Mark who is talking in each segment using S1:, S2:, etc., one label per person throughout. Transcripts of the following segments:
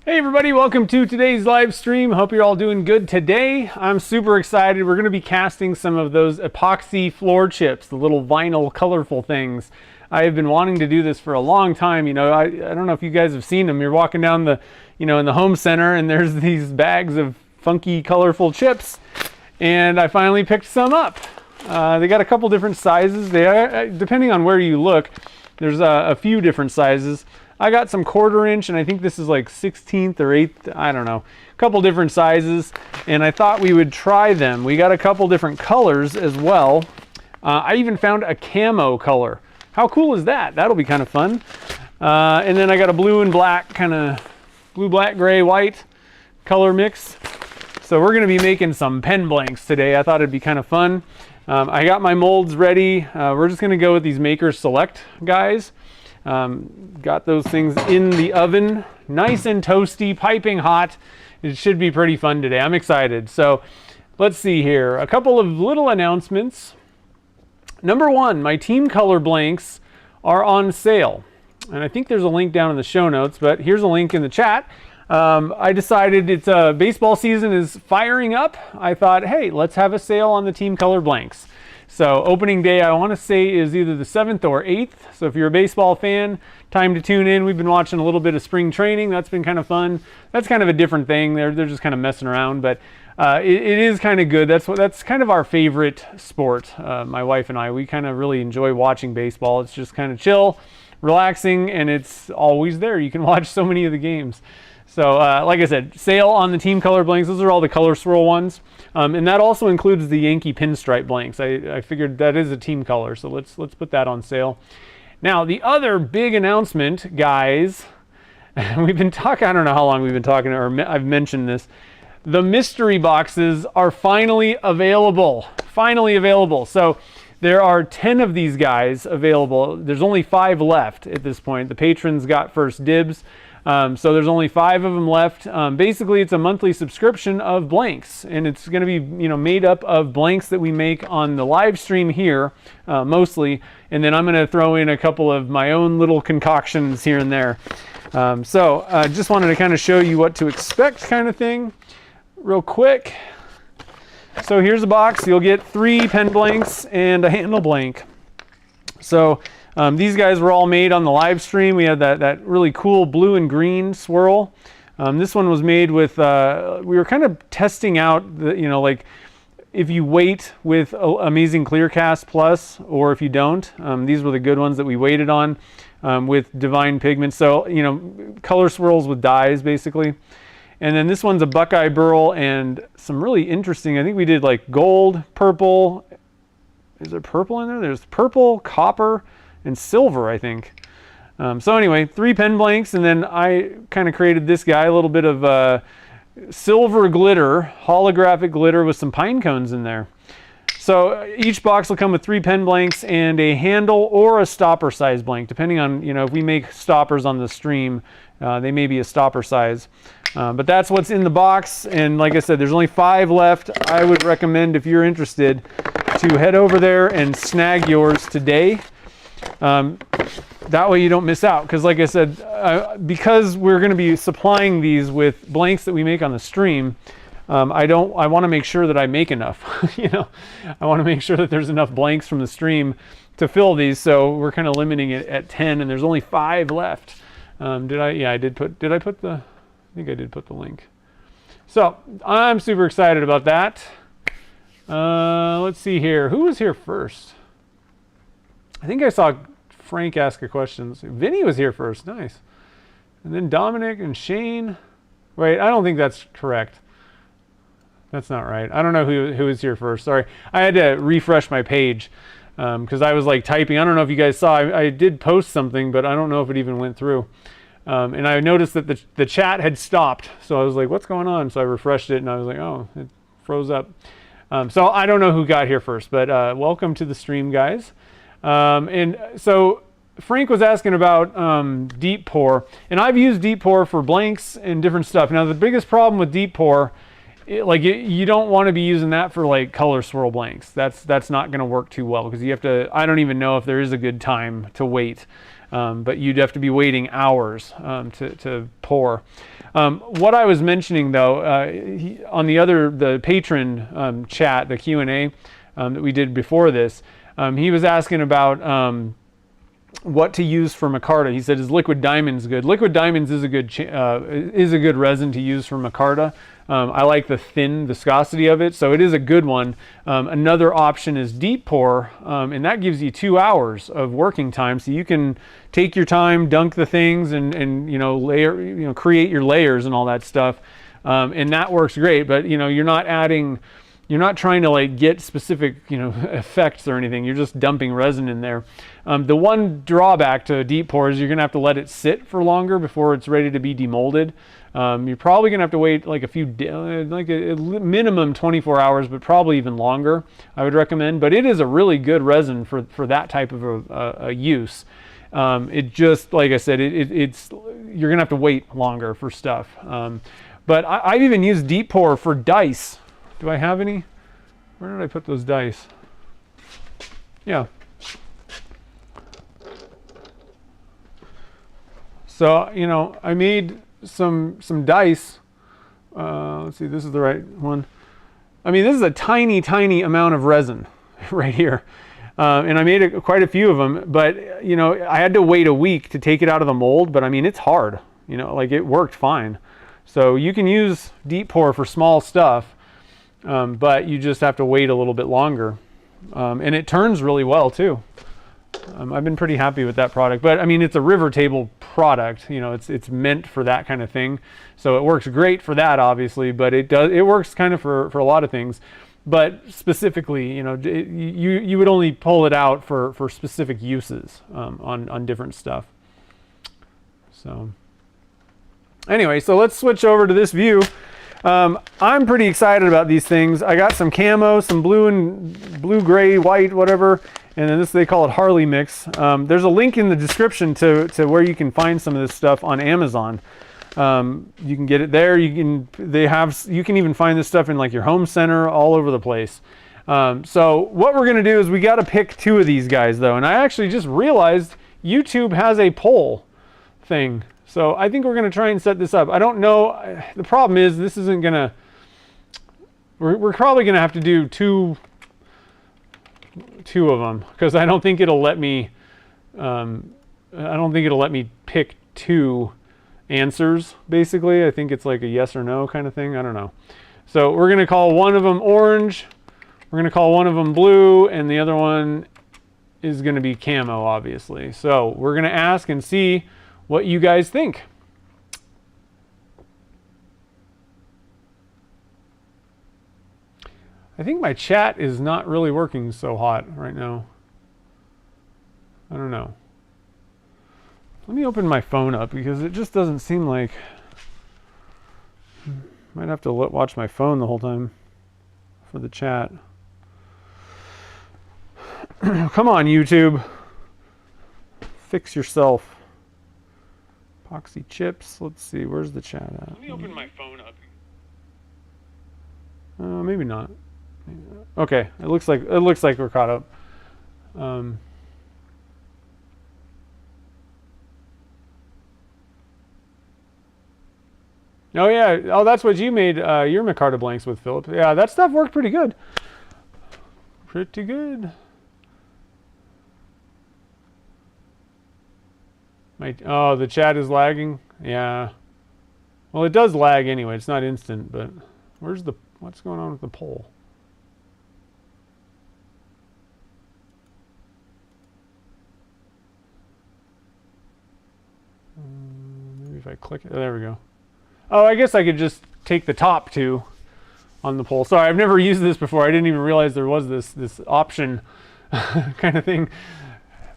S1: Hey everybody, welcome to today's live stream. Hope you're all doing good today. I'm super excited. We're going to be casting some of those epoxy floor chips, the little vinyl colorful things. I have been wanting to do this for a long time. I don't know if you guys have seen them. You're walking down the, in the home center and there's these bags of funky colorful chips, and I finally picked some up. They got a couple different sizes. They are, depending on where you look, there's a few different sizes. I got some 1/4 inch, and I think this is like 16th or 8th, I don't know, a couple different sizes, and I thought we would try them. We got a couple different colors as well. I even found a camo color. How cool is that? That'll be kind of fun. And then I got a blue and black, kind of blue, black, gray, white color mix. So we're going to be making some pen blanks today. I thought it'd be kind of fun. I got my molds ready. We're just going to go with these Maker Select guys. Got those things in the oven, nice and toasty, piping hot. It should be pretty fun today. I'm excited. So let's see here. A couple of little announcements. Number one, my team color blanks are on sale. And I think there's a link down in the show notes, but here's a link in the chat. I decided baseball season is firing up. I thought, hey, let's have a sale on the team color blanks. So opening day, I want to say, is either the 7th or 8th. So if you're a baseball fan, time to tune in. We've been watching a little bit of spring training. That's been kind of fun. That's kind of a different thing. They're just kind of messing around, but it is kind of good. That's kind of our favorite sport. My wife and I, we kind of really enjoy watching baseball. It's just kind of chill, relaxing, and it's always there. You can watch so many of the games. So like I said, sale on the team color blanks. Those are all the color swirl ones. And that also includes the Yankee pinstripe blanks. I figured that is a team color, so let's put that on sale. Now, the other big announcement, guys, we've been talking, I don't know how long we've been talking, or I've mentioned this. The mystery boxes are finally available. Finally available. So there are 10 of these guys available. There's only 5 left at this point. The patrons got first dibs. So there's only 5 of them left. Basically, it's a monthly subscription of blanks, and it's going to be made up of blanks that we make on the live stream here, mostly, and then I'm going to throw in a couple of my own little concoctions here and there. So just wanted to kind of show you what to expect, kind of thing, real quick. So here's a box. You'll get 3 pen blanks and a handle blank. So these guys were all made on the live stream. We had that really cool blue and green swirl. This one was made with, we were kind of testing out, like if you weight with Amazing Clear Cast Plus or if you don't. These were the good ones that we weighted on with Divine Pigment. So, color swirls with dyes basically. And then this one's a Buckeye Burl and some really interesting, I think we did like gold, purple. Is there purple in there? There's purple, copper, and silver, I think. So anyway, 3 pen blanks, and then I kind of created this guy, a little bit of silver glitter, holographic glitter with some pine cones in there. So each box will come with 3 pen blanks and a handle or a stopper size blank, depending on, if we make stoppers on the stream, they may be a stopper size. But that's what's in the box, and like I said, there's only 5 left. I would recommend, if you're interested, to head over there and snag yours today. That way you don't miss out, because like I said, because we're going to be supplying these with blanks that we make on the stream, I want to make sure that I make enough. I want to make sure that there's enough blanks from the stream to fill these, so we're kind of limiting it at 10, and there's only 5 left. I think I did put the link. So I'm super excited about that. Let's see here. Who was here first? I think I saw Frank ask a question. Vinny was here first. Nice. And then Dominic and Shane. Wait, I don't think that's correct. That's not right. I don't know who was here first. Sorry. I had to refresh my page because I was like typing. I don't know if you guys saw. I did post something, but I don't know if it even went through. And I noticed that the chat had stopped. So I was like, what's going on? So I refreshed it, and I was like, oh, it froze up. So I don't know who got here first, but welcome to the stream, guys. And so Frank was asking about deep pour, and I've used deep pour for blanks and different stuff. Now the biggest problem with deep pour, you don't want to be using that for like color swirl blanks. That's not going to work too well, because you have to, I don't even know if there is a good time to wait. but you'd have to be waiting hours to pour. What I was mentioning though, on the patron chat, the Q&A that we did before this, he was asking about what to use for micarta. He said, "Is liquid diamonds good?" Liquid diamonds is a good resin to use for micarta. I like the thin viscosity of it, so it is a good one. Another option is deep pour, and that gives you 2 hours of working time, so you can take your time, dunk the things, and layer, create your layers and all that stuff, and that works great. But you're not trying to like get specific effects or anything. You're just dumping resin in there. The one drawback to a deep pour is you're gonna have to let it sit for longer before it's ready to be demolded. You're probably gonna have to wait like a minimum 24 hours, but probably even longer, I would recommend. But it is a really good resin for that type of a use. It just, like I said, you're gonna have to wait longer for stuff. But I've even used deep pour for dice. Do I have any? Where did I put those dice? Yeah. So, I made some dice. Let's see, this is the right one. I mean, this is a tiny, tiny amount of resin right here. And I made quite a few of them, but, I had to wait a week to take it out of the mold, but I mean, it's hard, like it worked fine. So you can use deep pour for small stuff. But you just have to wait a little bit longer, and it turns really well too. I've been pretty happy with that product, but I mean, it's a river table product. It's meant for that kind of thing, so it works great for that, obviously. But it works kind of for a lot of things. But specifically, you would only pull it out for specific uses on different stuff. So anyway, so let's switch over to this view. I'm pretty excited about these things. I got some camo, some blue, gray, white, whatever, and then this, they call it Harley mix. There's a link in the description to where you can find some of this stuff on Amazon. You can get it there. You can even find this stuff in like your home center, all over the place. So what we're gonna do is we got to pick 2 of these guys though, and I actually just realized YouTube has a poll thing. So I think we're going to try and set this up. I don't know. The problem is this isn't going to, we're probably going to have to do two of them, because I don't think it'll let me, pick 2 answers, basically. I think it's like a yes or no kind of thing. I don't know. So we're going to call one of them orange. We're going to call one of them blue, and the other one is going to be camo, obviously. So we're going to ask and see what you guys think. I think my chat is not really working so hot right now. I don't know. Let me open my phone up, because it just doesn't seem like... Might have to watch my phone the whole time for the chat. Come on, YouTube. Fix yourself. Epoxy chips. Let's see. Where's the chat at? Let me open my phone up. Maybe not. Okay. It looks like we're caught up. Oh yeah. Oh, that's what you made your micarta blanks with, Philip. Yeah, that stuff worked pretty good. Pretty good. Oh, the chat is lagging? Yeah. Well, it does lag anyway. It's not instant, but what's going on with the poll? Maybe if I click it. Oh, there we go. Oh, I guess I could just take the top 2 on the poll. Sorry, I've never used this before. I didn't even realize there was this option kind of thing.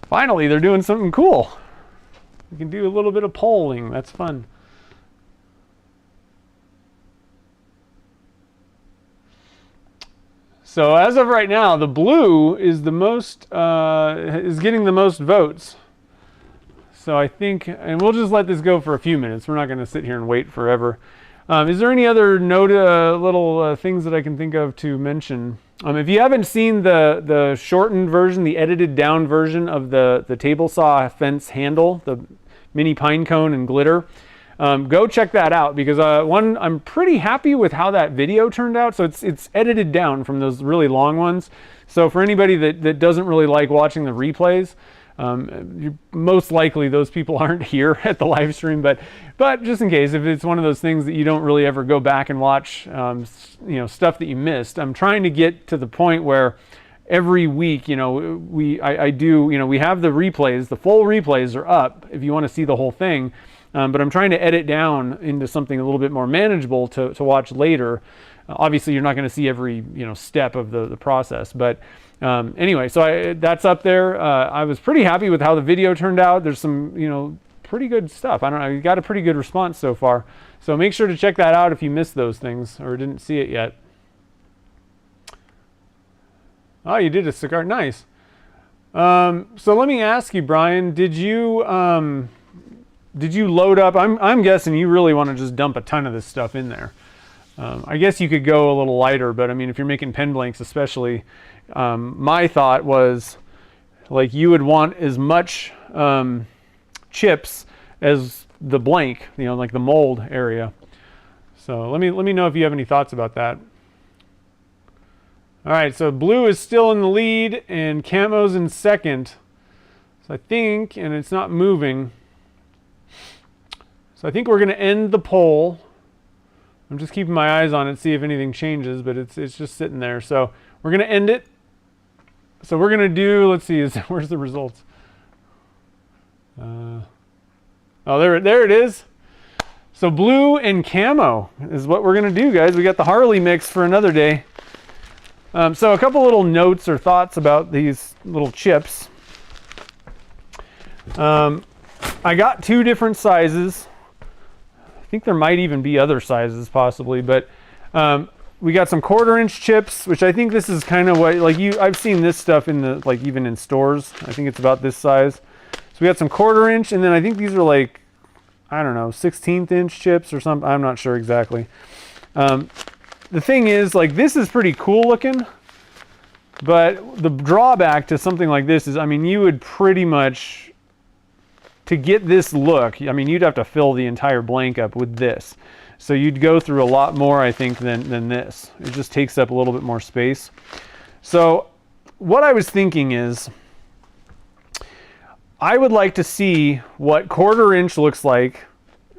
S1: Finally, they're doing something cool. We can do a little bit of polling. That's fun. So as of right now, the blue is the most is getting the most votes. So I think, and we'll just let this go for a few minutes. We're not going to sit here and wait forever. Is there any other little things that I can think of to mention? If you haven't seen the shortened version, the edited down version of the table saw fence handle, the mini pine cone and glitter, go check that out, because one, I'm pretty happy with how that video turned out. So it's edited down from those really long ones. So for anybody that doesn't really like watching the replays, most likely those people aren't here at the live stream, but just in case, if it's one of those things that you don't really ever go back and watch, stuff that you missed, I'm trying to get to the point where every week, we have the replays, the full replays are up if you want to see the whole thing, but I'm trying to edit down into something a little bit more manageable to watch later. Obviously, you're not going to see every step of the process, but anyway, so that's up there. I was pretty happy with how the video turned out. There's some pretty good stuff. I don't know, you got a pretty good response so far. So make sure to check that out if you missed those things or didn't see it yet. Oh, you did a cigar, nice. So let me ask you, Brian, did you load up? I'm guessing you really want to just dump a ton of this stuff in there. I guess you could go a little lighter, but I mean, if you're making pen blanks especially, my thought was like you would want as much chips as the blank, like the mold area. So let me know if you have any thoughts about that. All right, so blue is still in the lead and camo's in second. So I think, and it's not moving. So I think we're going to end the poll. I'm just keeping my eyes on it, see if anything changes, but it's just sitting there. So we're going to end it. So we're going to do, let's see, where's the results? Oh, there it is. So blue and camo is what we're going to do, guys. We got the Harley mix for another day. So a couple little notes or thoughts about these little chips. I got two different sizes. I think there might even be other sizes possibly, but we got some 1/4 inch chips, which I think this is kind of what, I've seen this stuff in the, even in stores. I think it's about this size. So we got some 1/4 inch, and then I think these are I don't know, 1/16 inch chips or something. I'm not sure exactly. The thing is, this is pretty cool looking, but the drawback to something like this is, you would pretty much, to get this look, you'd have to fill the entire blank up with this. So you'd go through a lot more, I think, than this. It just takes up a little bit more space. So what I was thinking is, I would like to see what 1/4 inch looks like,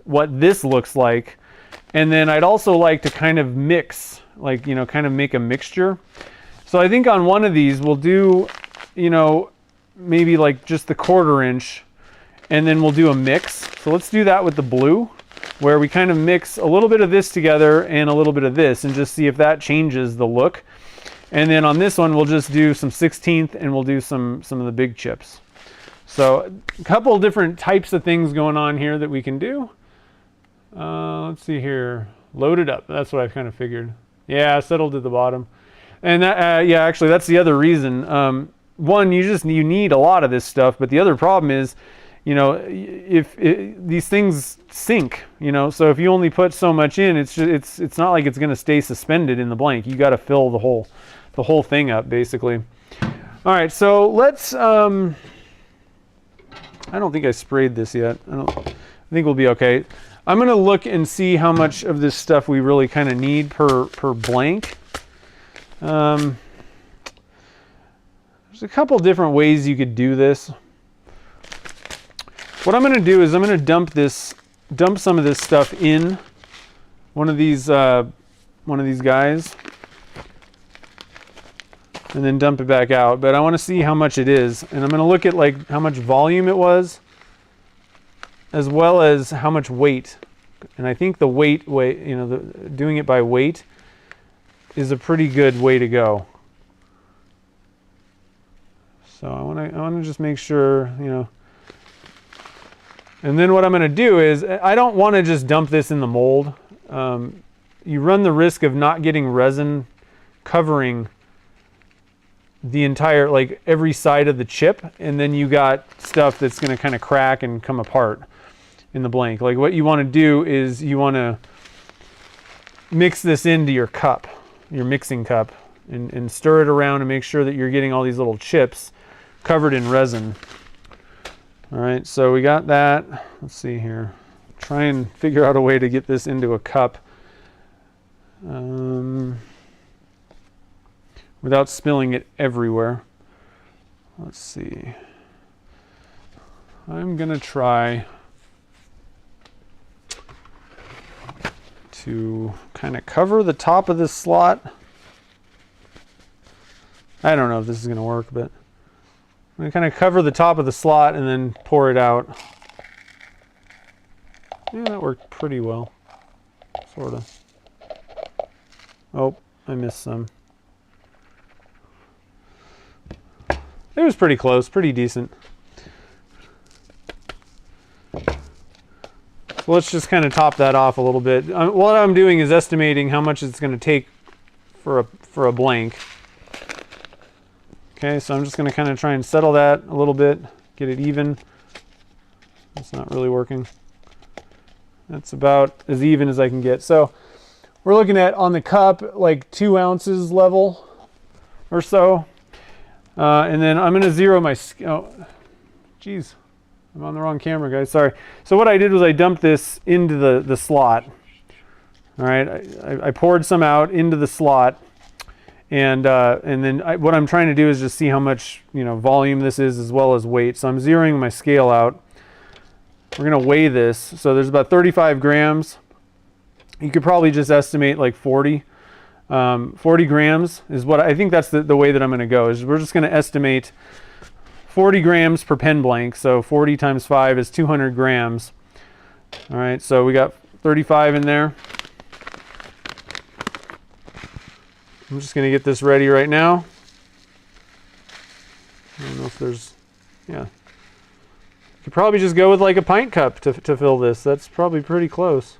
S1: what this looks like, and then I'd also like to kind of mix, kind of make a mixture. So I think on one of these we'll do, maybe just the 1/4 inch, and then we'll do a mix. So let's do that with the blue, where we kind of mix a little bit of this together and a little bit of this, and just see if that changes the look. And then on this one we'll just do some 1/16, and we'll do some of the big chips. So a couple different types of things going on here that we can do. Let's see here. Load it up. That's what I kind of figured. Yeah, settled at the bottom. And that, yeah, actually, that's the other reason. One, you need a lot of this stuff, but the other problem is, if these things sink, so if you only put so much in, it's not like it's going to stay suspended in the blank. You got to fill the whole thing up, basically. All right, so let's. I don't think I sprayed this yet. I think we'll be okay. I'm going to look and see how much of this stuff we really kind of need per blank. There's a couple different ways you could do this. What I'm going to do is I'm going to dump some of this stuff in one of these guys, and then dump it back out. But I want to see how much it is, and I'm going to look at how much volume it was, as well as how much weight. And I think the weight, doing it by weight is a pretty good way to go. So I want to just make sure, And then what I'm going to do is, I don't want to just dump this in the mold. You run the risk of not getting resin covering the entire, every side of the chip, and then you got stuff that's going to kind of crack and come apart in the blank. What you want to do is you want to mix this into your cup, your mixing cup, and stir it around and make sure that you're getting all these little chips covered in resin. All right, so we got that. Let's see here. Try and figure out a way to get this into a cup without spilling it everywhere. Let's see. I'm gonna try to kind of cover the top of this slot. I don't know if this is gonna work, but I'm gonna kind of cover the top of the slot and then pour it out. Yeah, that worked pretty well, sort of. Oh, I missed some. It was pretty close, pretty decent. So let's just kind of top that off a little bit. What I'm doing is estimating how much it's going to take for a blank. Okay, so I'm just going to kind of try and settle that a little bit, get it even. It's not really working. That's about as even as I can get. So we're looking at, on the cup, like 2 ounces level or so. And then I'm going to zero my, oh, geez, I'm on the wrong camera, guys, sorry. So what I did was I dumped this into the slot. All right, I poured some out into the slot. And then what I'm trying to do is just see how much, volume this is as well as weight. So I'm zeroing my scale out. We're going to weigh this. So there's about 35 grams. You could probably just estimate like 40. 40 grams is what I think. That's the way that I'm going to go, is we're just going to estimate 40 grams per pen blank. So 40 times 5 is 200 grams. All right, so we got 35 in there. I'm just going to get this ready right now. I don't know if there's, yeah. You could probably just go with like a pint cup to fill this. That's probably pretty close.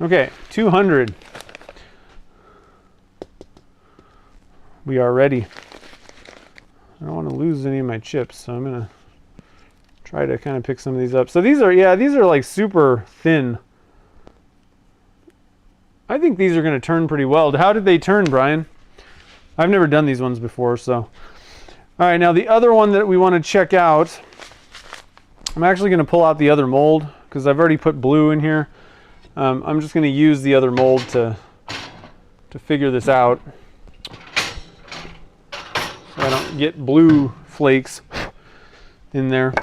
S1: Okay, 200. We are ready. I don't want to lose any of my chips, so I'm gonna try to kind of pick some of these up. So these are like super thin. I think these are gonna turn pretty well. How did they turn, Brian? I've never done these ones before, so. All right, now the other one that we want to check out, I'm actually gonna pull out the other mold because I've already put blue in here. I'm just going to use the other mold to figure this out, so I don't get blue flakes in there.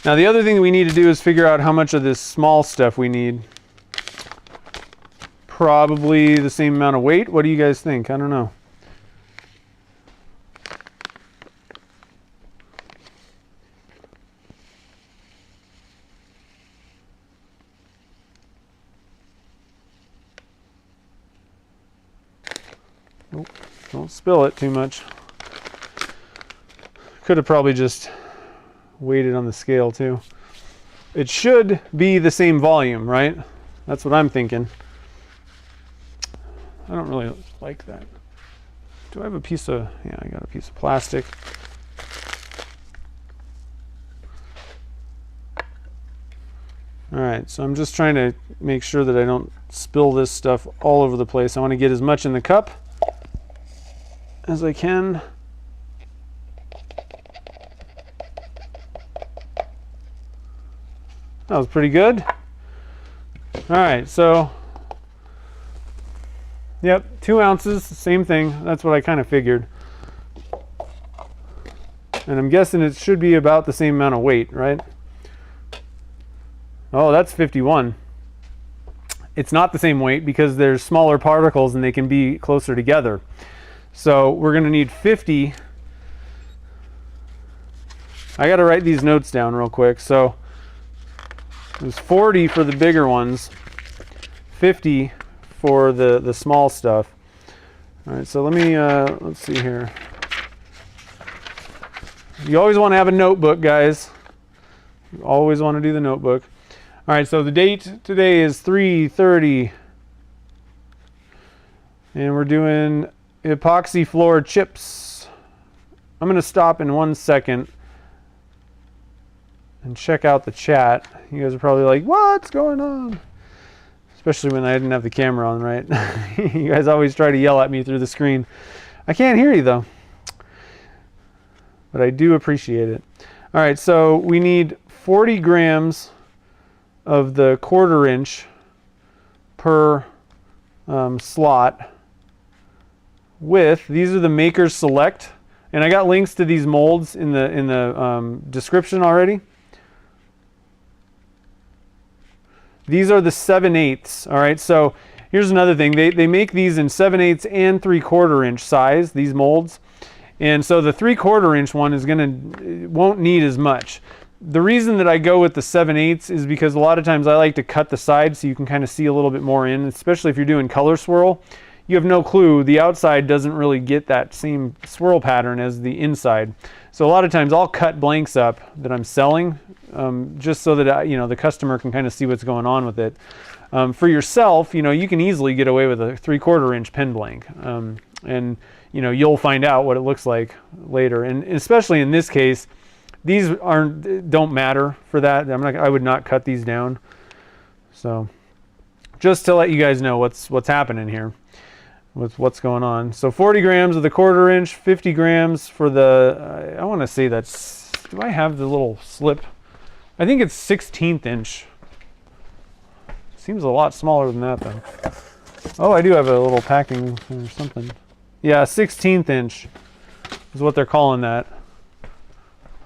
S1: Now the other thing that we need to do is figure out how much of this small stuff we need. Probably the same amount of weight. What do you guys think? I don't know. Oh, don't spill it too much. Could have probably just weighed it on the scale too. It should be the same volume, right? That's what I'm thinking. I don't really like that. Do I have a piece of, yeah, I got a piece of plastic. All right, so I'm just trying to make sure that I don't spill this stuff all over the place. I want to get as much in the cup as I can. That was pretty good. All right, so yep, 2 ounces, same thing. That's what I kind of figured. And I'm guessing it should be about the same amount of weight, right? Oh, that's 51. It's not the same weight because there's smaller particles and they can be closer together. So we're going to need 50. I got to write these notes down real quick. So there's 40 for the bigger ones, 50 for the small stuff. All right, so let me, let's see here. You always want to have a notebook, guys. You always want to do the notebook. All right, so the date today is 3/30, and we're doing epoxy floor chips. I'm going to stop in 1 second and check out the chat. You guys are probably like, what's going on? Especially when I didn't have the camera on, right? You guys always try to yell at me through the screen. I can't hear you though, but I do appreciate it. All right, so we need 40 grams of the 1/4 inch per slot with, these are the Maker's Select, and I got links to these molds in the description already. These are the 7/8. All right, so here's another thing. They make these in 7/8 and 3/4 inch size, these molds. And so the 3/4 inch one won't need as much. The reason that I go with the 7/8 is because a lot of times I like to cut the sides so you can kind of see a little bit more in, especially if you're doing color swirl. You have no clue. The outside doesn't really get that same swirl pattern as the inside. So a lot of times I'll cut blanks up that I'm selling just so that the customer can kind of see what's going on with it. For yourself, you can easily get away with a 3/4 inch pen blank, and you'll find out what it looks like later. And especially in this case, these don't matter for that. I would not cut these down. So just to let you guys know what's happening here with what's going on. So 40 grams of the 1/4 inch, 50 grams for the, I want to say that's, do I have the little slip? I think it's 1/16 inch. Seems a lot smaller than that though. Oh, I do have a little packing or something. Yeah, 1/16 inch is what they're calling that.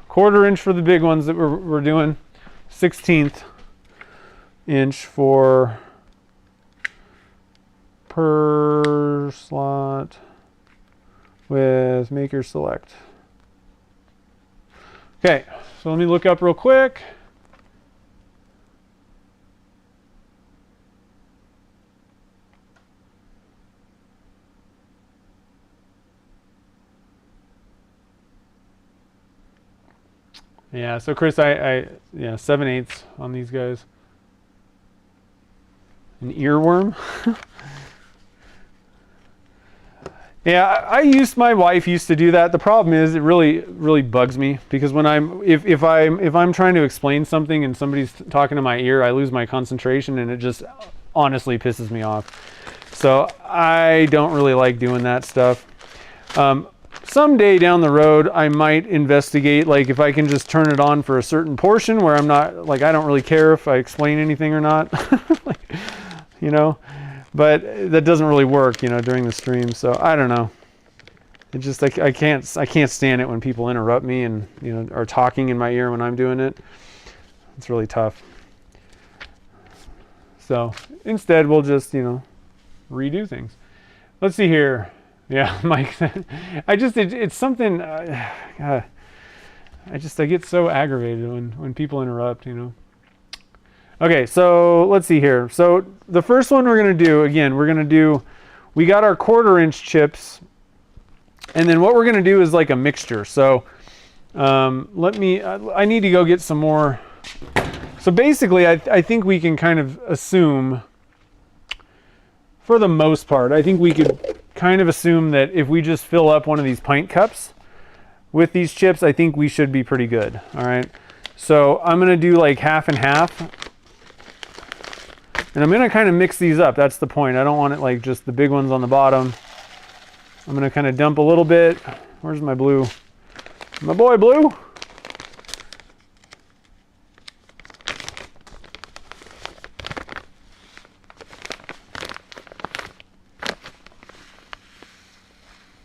S1: 1/4 inch for the big ones that we're doing. 1/16 inch for per slot with Maker Select. Okay, so let me look up real quick. Yeah, so Chris, yeah, 7/8 on these guys. An earworm? Yeah, my wife used to do that. The problem is it really bugs me because when if I'm trying to explain something and somebody's talking to my ear, I lose my concentration and it just honestly pisses me off. So I don't really like doing that stuff. Someday down the road, I might investigate, like if I can just turn it on for a certain portion where I'm not, like I don't really care if I explain anything or not, but that doesn't really work, during the stream. So I don't know. It just, I can't stand it when people interrupt me and, are talking in my ear when I'm doing it. It's really tough. So instead we'll just, redo things. Let's see here. Yeah, Mike said, it's something, I get so aggravated when people interrupt, Okay, so let's see here. So the first one we're going to do, again, we got our 1/4 inch chips, and then what we're going to do is like a mixture. So I need to go get some more. So basically, I think we can kind of assume, for the most part, I think we could kind of assume that if we just fill up one of these pint cups with these chips, I think we should be pretty good. All right. So I'm going to do like half and half. And I'm going to kind of mix these up. That's the point. I don't want it like just the big ones on the bottom. I'm going to kind of dump a little bit. Where's my blue? My boy Blue.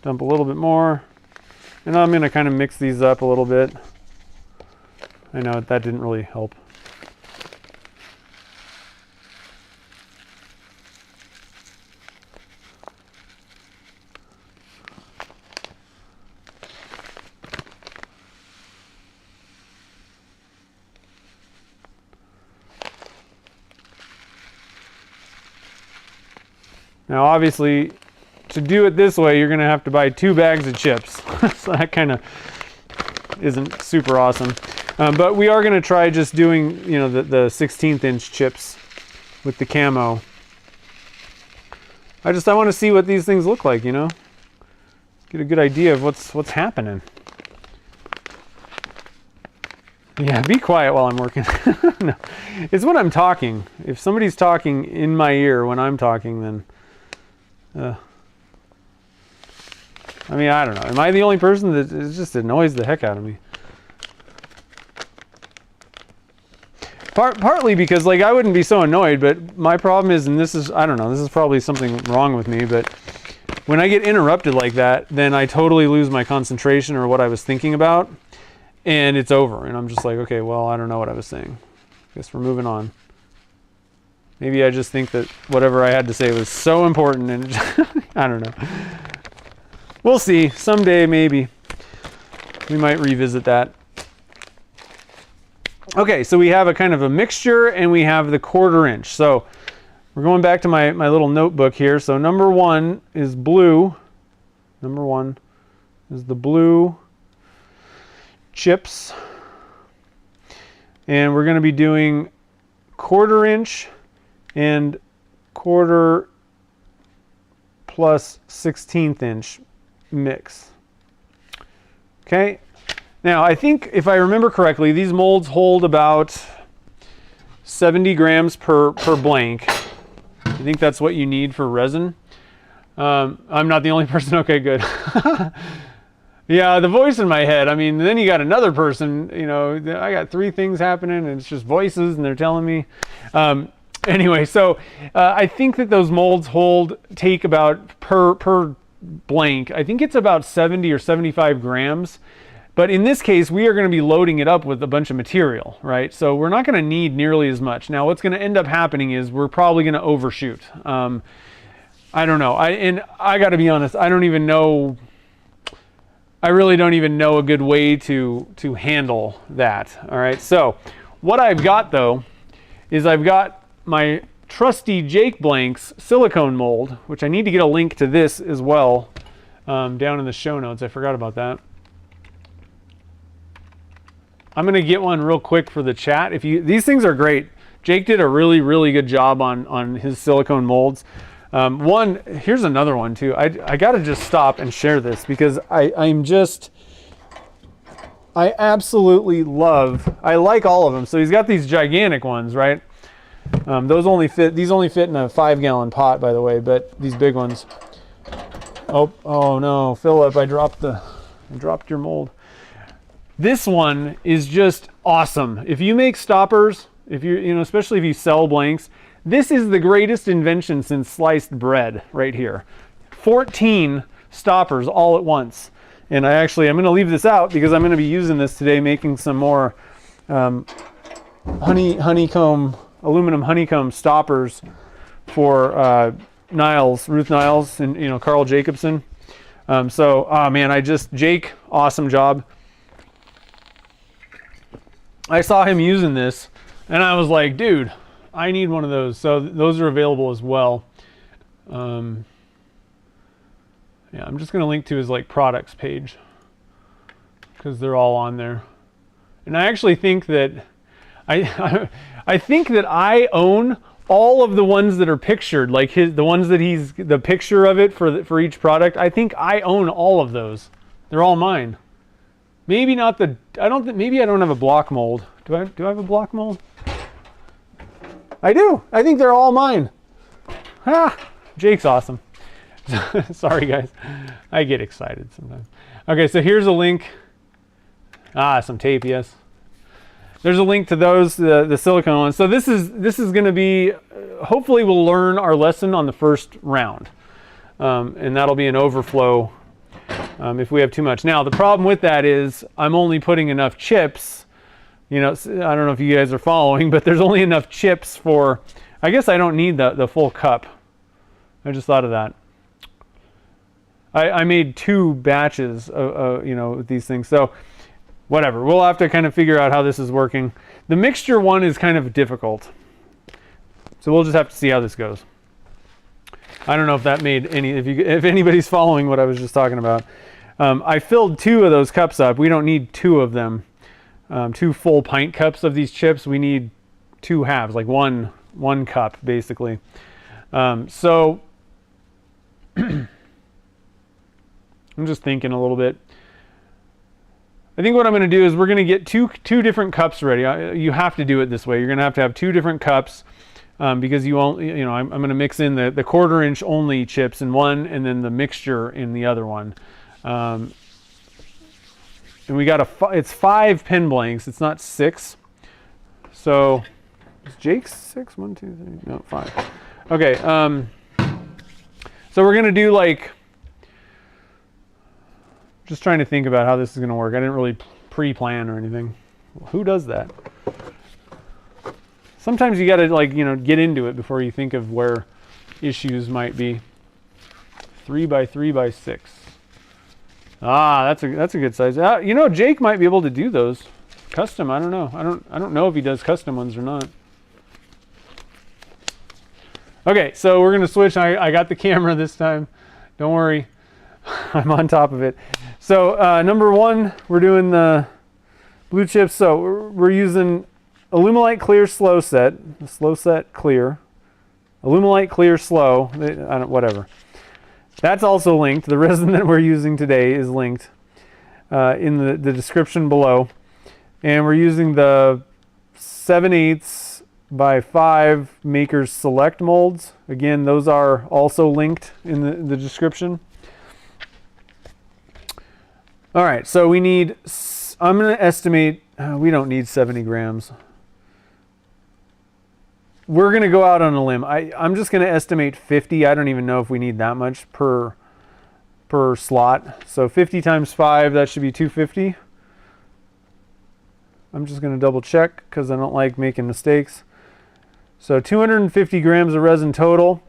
S1: Dump a little bit more. And I'm going to kind of mix these up a little bit. I know that didn't really help. Now obviously, to do it this way, you're going to have to buy 2 bags of chips. So that kind of isn't super awesome. But we are going to try just doing, you know, the 16th inch chips with the camo. I want to see what these things look like, you know, get a good idea of what's happening. Yeah, be quiet while I'm working. No, it's when I'm talking. If somebody's talking in my ear when I'm talking, then I mean, I don't know. Am I the only person that it just annoys the heck out of me? Partly because, like, I wouldn't be so annoyed, but my problem is, and this is, I don't know, this is probably something wrong with me, but when I get interrupted like that, then I totally lose my concentration or what I was thinking about, and it's over. And I'm just like, okay, well, I don't know what I was saying. Guess we're moving on. Maybe I just think that whatever I had to say was so important, and it just, I don't know. We'll see. Someday, maybe. We might revisit that. Okay, so we have a kind of a mixture, and we have the 1/4 inch. So we're going back to my little notebook here. So number 1 is blue. Number 1 is the blue chips. And we're going to be doing 1/4 inch and 1/4 plus 16th inch mix. Okay. Now, I think if I remember correctly, these molds hold about 70 grams per blank. I think that's what you need for resin. I'm not the only person. Okay, good. Yeah, the voice in my head. I mean, then you got another person, you know, I got 3 things happening and it's just voices and they're telling me. Anyway, so I think that those molds take about per blank, I think it's about 70 or 75 grams. But in this case, we are going to be loading it up with a bunch of material, right? So we're not going to need nearly as much. Now, what's going to end up happening is we're probably going to overshoot. I don't know. I got to be honest, I don't even know. I really don't even know a good way to handle that. All right. So what I've got though is I've got my trusty Jake Blanks silicone mold, which I need to get a link to this as well down in the show notes. I forgot about that. I'm going to get one real quick for the chat. These things are great. Jake did a really, really good job on his silicone molds. Here's another one too. I got to just stop and share this because I like all of them. So he's got these gigantic ones, right? These only fit in a 5-gallon pot, by the way, but these big ones. Oh no, Philip, I dropped your mold. This one is just awesome. If you make stoppers, especially if you sell blanks, this is the greatest invention since sliced bread right here. 14 stoppers all at once. And I'm going to leave this out because I'm going to be using this today making some more aluminum honeycomb stoppers for Ruth Niles and Carl Jacobson. Jake, awesome job. I saw him using this and I was like, dude, I need one of those. So those are available as well. Yeah, I'm just going to link to his products page because they're all on there. And I actually think that I think that I own all of the ones that are pictured, the ones that he's the picture of it for each product. I think I own all of those. They're all mine. Maybe not maybe I don't have a block mold. Do I have a block mold? I do. I think they're all mine. Jake's awesome. Sorry guys. I get excited sometimes. Okay, so here's a link. Some tape, yes. There's a link to those, the silicone ones. So this is going to be, hopefully we'll learn our lesson on the first round. And that'll be an overflow if we have too much. Now, the problem with that is I'm only putting enough chips. I don't know if you guys are following, but there's only enough chips for, I guess I don't need the full cup. I just thought of that. I made 2 batches of, with these things. So whatever, we'll have to kind of figure out how this is working. The mixture one is kind of difficult. So we'll just have to see how this goes. I don't know if that made if anybody's following what I was just talking about. I filled 2 of those cups up. We don't need 2 of them. 2 full pint cups of these chips, we need 2 halves, like one cup basically. So I'm just thinking a little bit. I think what I'm going to do is we're going to get two different cups ready. You have to do it this way. You're going to have 2 different cups because I'm going to mix in the 1/4 inch only chips in one, and then the mixture in the other one. And we got it's 5 pen blanks. It's not 6. So is Jake's 6? 1, 2, 3. No, 5. Okay. So we're going to do like. Just trying to think about how this is going to work. I didn't really pre-plan or anything. Who does that? Sometimes you got to get into it before you think of where issues might be. 3 by 3 by 6. Ah, that's a good size. Jake might be able to do those custom. I don't know. I don't know if he does custom ones or not. Okay, so we're gonna switch. I got the camera this time. Don't worry, I'm on top of it. So number 1, we're doing the blue chips. So we're using Alumilite Clear Slow Set, Slow Set Clear, Alumilite Clear Slow. Whatever. That's also linked. The resin that we're using today is linked in the description below. And we're using the 7/8 by 5 Makers Select molds. Again, those are also linked in the description. All right, so we need, I'm going to estimate, we don't need 70 grams. We're going to go out on a limb. I'm just going to estimate 50. I don't even know if we need that much per slot. So 50 times 5, that should be 250. I'm just going to double check because I don't like making mistakes. So 250 grams of resin total.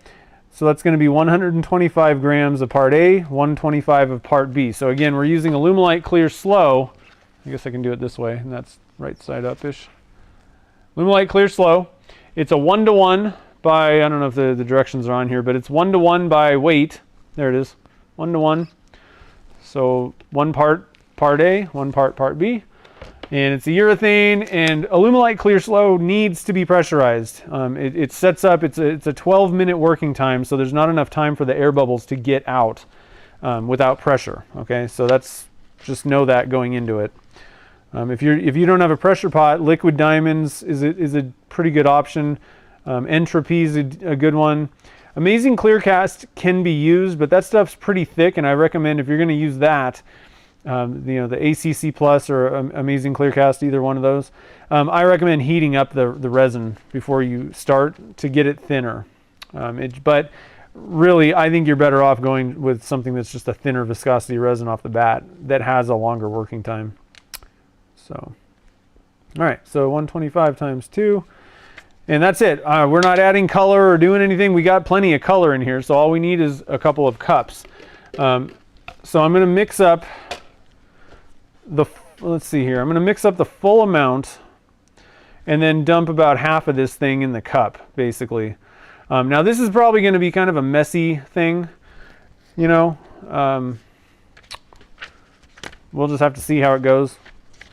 S1: So that's going to be 125 grams of part A, 125 of part B. So again, we're using Alumilite Clear Slow. I guess I can do it this way, and that's right side up-ish. Alumilite Clear Slow. It's a 1-to-1 by, I don't know if the directions are on here, but it's 1-to-1 by weight. There it is, 1-to-1. So 1 part A, 1 part B. And it's a urethane, and Alumilite Clear Slow needs to be pressurized. It sets up, it's a 12-minute working time, so there's not enough time for the air bubbles to get out without pressure. Okay, so that's, just know that going into it. If you don't have a pressure pot, liquid diamonds is a pretty good option. Entropy is a good one. Amazing Clear Cast can be used, but that stuff's pretty thick, and I recommend if you're going to use that, the ACC Plus or Amazing Clear Cast, either one of those. I recommend heating up the resin before you start to get it thinner. But really, I think you're better off going with something that's just a thinner viscosity resin off the bat that has a longer working time. So, all right, so 125 times 2. And that's it. We're not adding color or doing anything. We got plenty of color in here, so all we need is a couple of cups. So I'm going to mix up let's see here. I'm going to mix up the full amount and then dump about half of this thing in the cup, basically. Now this is probably going to be kind of a messy thing, we'll just have to see how it goes.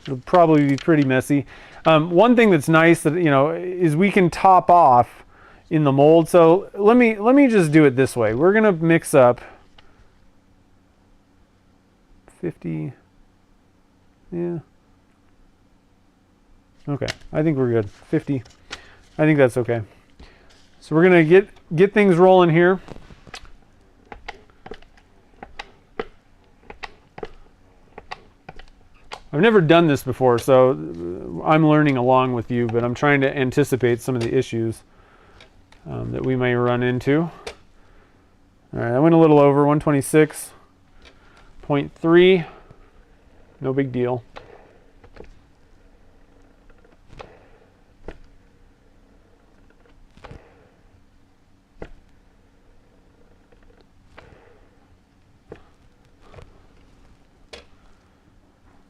S1: It'll probably be pretty messy. One thing that's nice that is we can top off in the mold. So let me just do it this way. We're going to mix up 50. Yeah. Okay, I think we're good. 50. I think that's okay. So we're gonna get things rolling here. I've never done this before, so I'm learning along with you, but I'm trying to anticipate some of the issues that we may run into. All right, I went a little over 126.3. No big deal.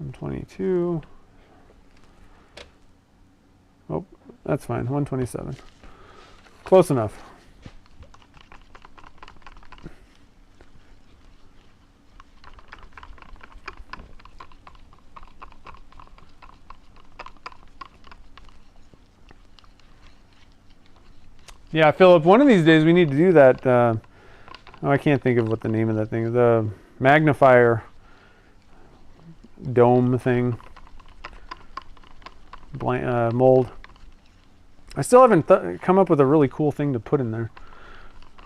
S1: $122. Oh, that's fine. 127. Close enough. Yeah, Philip, one of these days we need to do that. Oh, I can't think of what the name of that thing is. The magnifier dome thing. Mold. I still haven't come up with a really cool thing to put in there.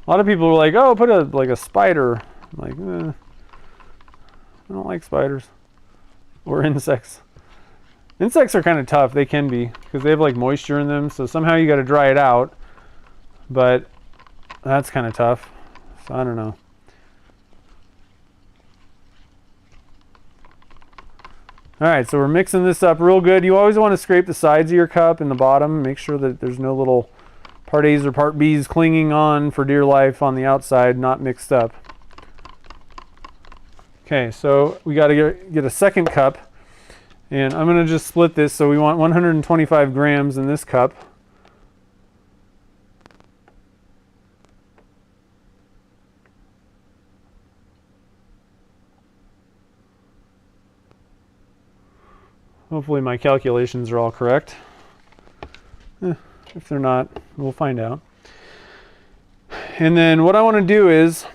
S1: A lot of people were like, oh, put a spider. I'm like, I don't like spiders. Or insects. Insects are kind of tough. They can be, because they have like moisture in them, so somehow you got to dry it out. But that's kind of tough. So I don't know. All right, so we're mixing this up real good. You always want to scrape the sides of your cup and the bottom. Make sure that there's no little part A's or part B's clinging on for dear life on the outside, not mixed up. Okay, so we got to get a second cup. And I'm going to just split this. So we want 125 grams in this cup. Hopefully my calculations are all correct. If they're not, we'll find out. And then what I want to do is,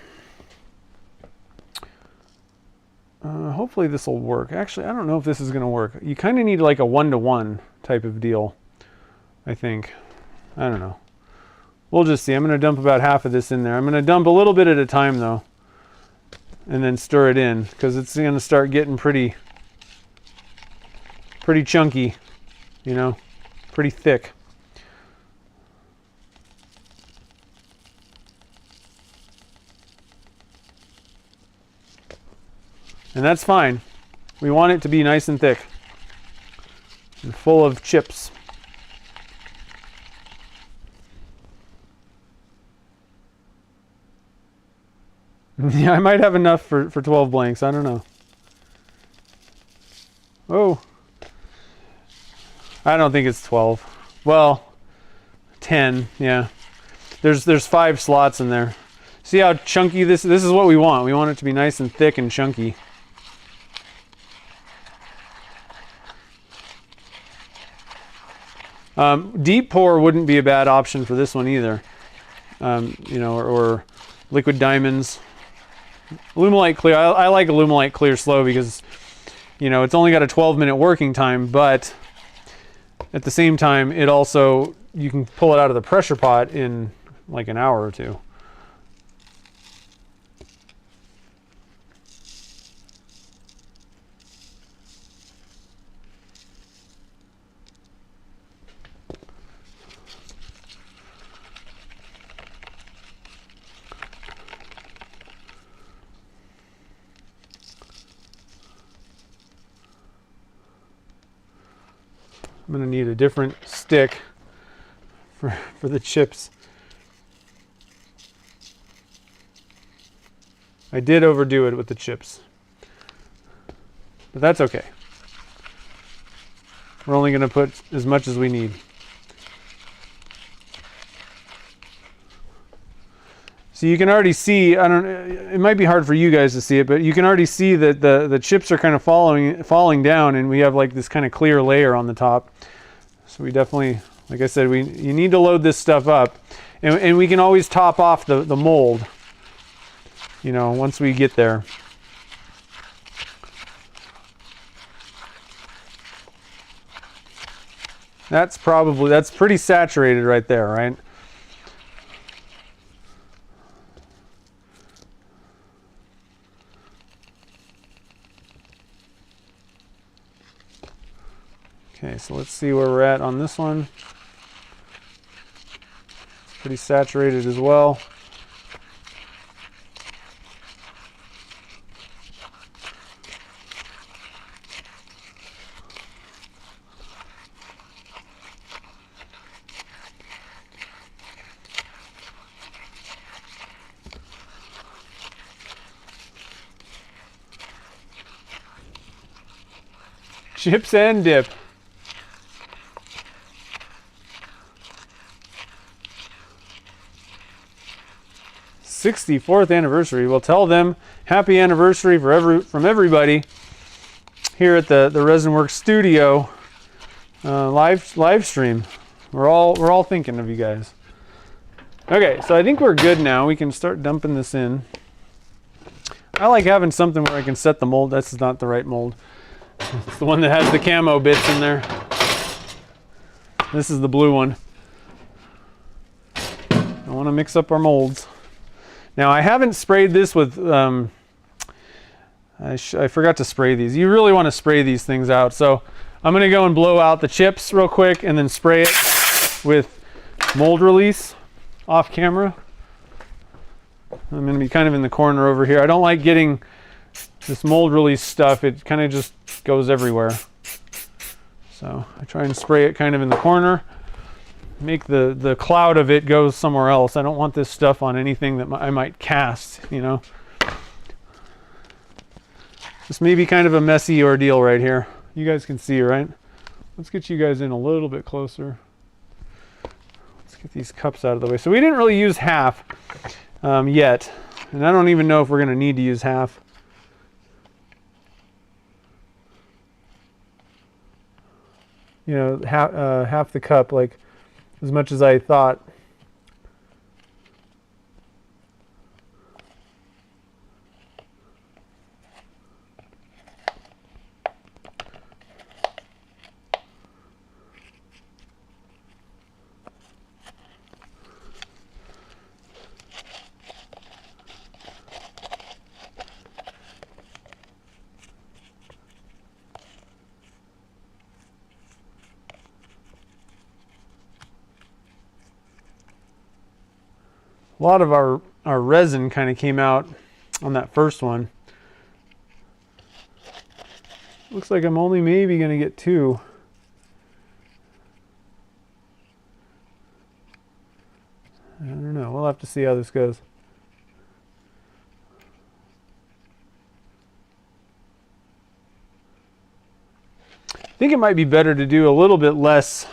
S1: hopefully this will work. Actually, I don't know if this is going to work. You kind of need like a 1-to-1 type of deal, I think. I don't know. We'll just see. I'm going to dump about half of this in there. I'm going to dump a little bit at a time though, and then stir it in, because it's going to start getting pretty chunky, you know, pretty thick. And that's fine. We want it to be nice and thick and full of chips. Yeah, I might have enough for 12 blanks. I don't know. Oh. I don't think it's 12. Well, 10, yeah. There's 5 slots in there. See how chunky this is what we want. We want it to be nice and thick and chunky. Deep pour wouldn't be a bad option for this one either. You know, or liquid diamonds. Alumilite clear. I like Alumilite clear slow because, you know, it's only got a 12-minute working time, but at the same time, it also, you can pull it out of the pressure pot in like an hour or two. I'm going to need a different stick for the chips. I did overdo it with the chips, but that's okay. We're only going to put as much as we need. So you can already see, it might be hard for you guys to see it, but you can already see that the chips are kind of falling down, and we have like this kind of clear layer on the top. So we definitely, like I said, you need to load this stuff up, and we can always top off the mold, you know, once we get there. That's pretty saturated right there, right? Okay, so let's see where we're at on this one. It's pretty saturated as well. Chips and dip. '64th anniversary. We'll tell them happy anniversary from everybody here at the Resin Works studio live stream. We're all thinking of you guys. Okay, so I think we're good now. We can start dumping this in. I like having something where I can set the mold. This is not the right mold. It's the one that has the camo bits in there. This is the blue one. I want to mix up our molds. Now I haven't sprayed this with, I forgot to spray these. You really want to spray these things out. So I'm going to go and blow out the chips real quick and then spray it with mold release off camera. I'm going to be kind of in the corner over here. I don't like getting this mold release stuff. It kind of just goes everywhere. So I try and spray it kind of in the corner. Make the cloud of it go somewhere else. I don't want this stuff on anything that I might cast, you know. This may be kind of a messy ordeal right here. You guys can see, right? Let's get you guys in a little bit closer. Let's get these cups out of the way. So we didn't really use half yet. And I don't even know if we're going to need to use half. You know, half the cup, like as much as I thought. A lot of our resin kind of came out on that first one. Looks like I'm only maybe going to get 2. I don't know. We'll have to see how this goes. I think it might be better to do a little bit less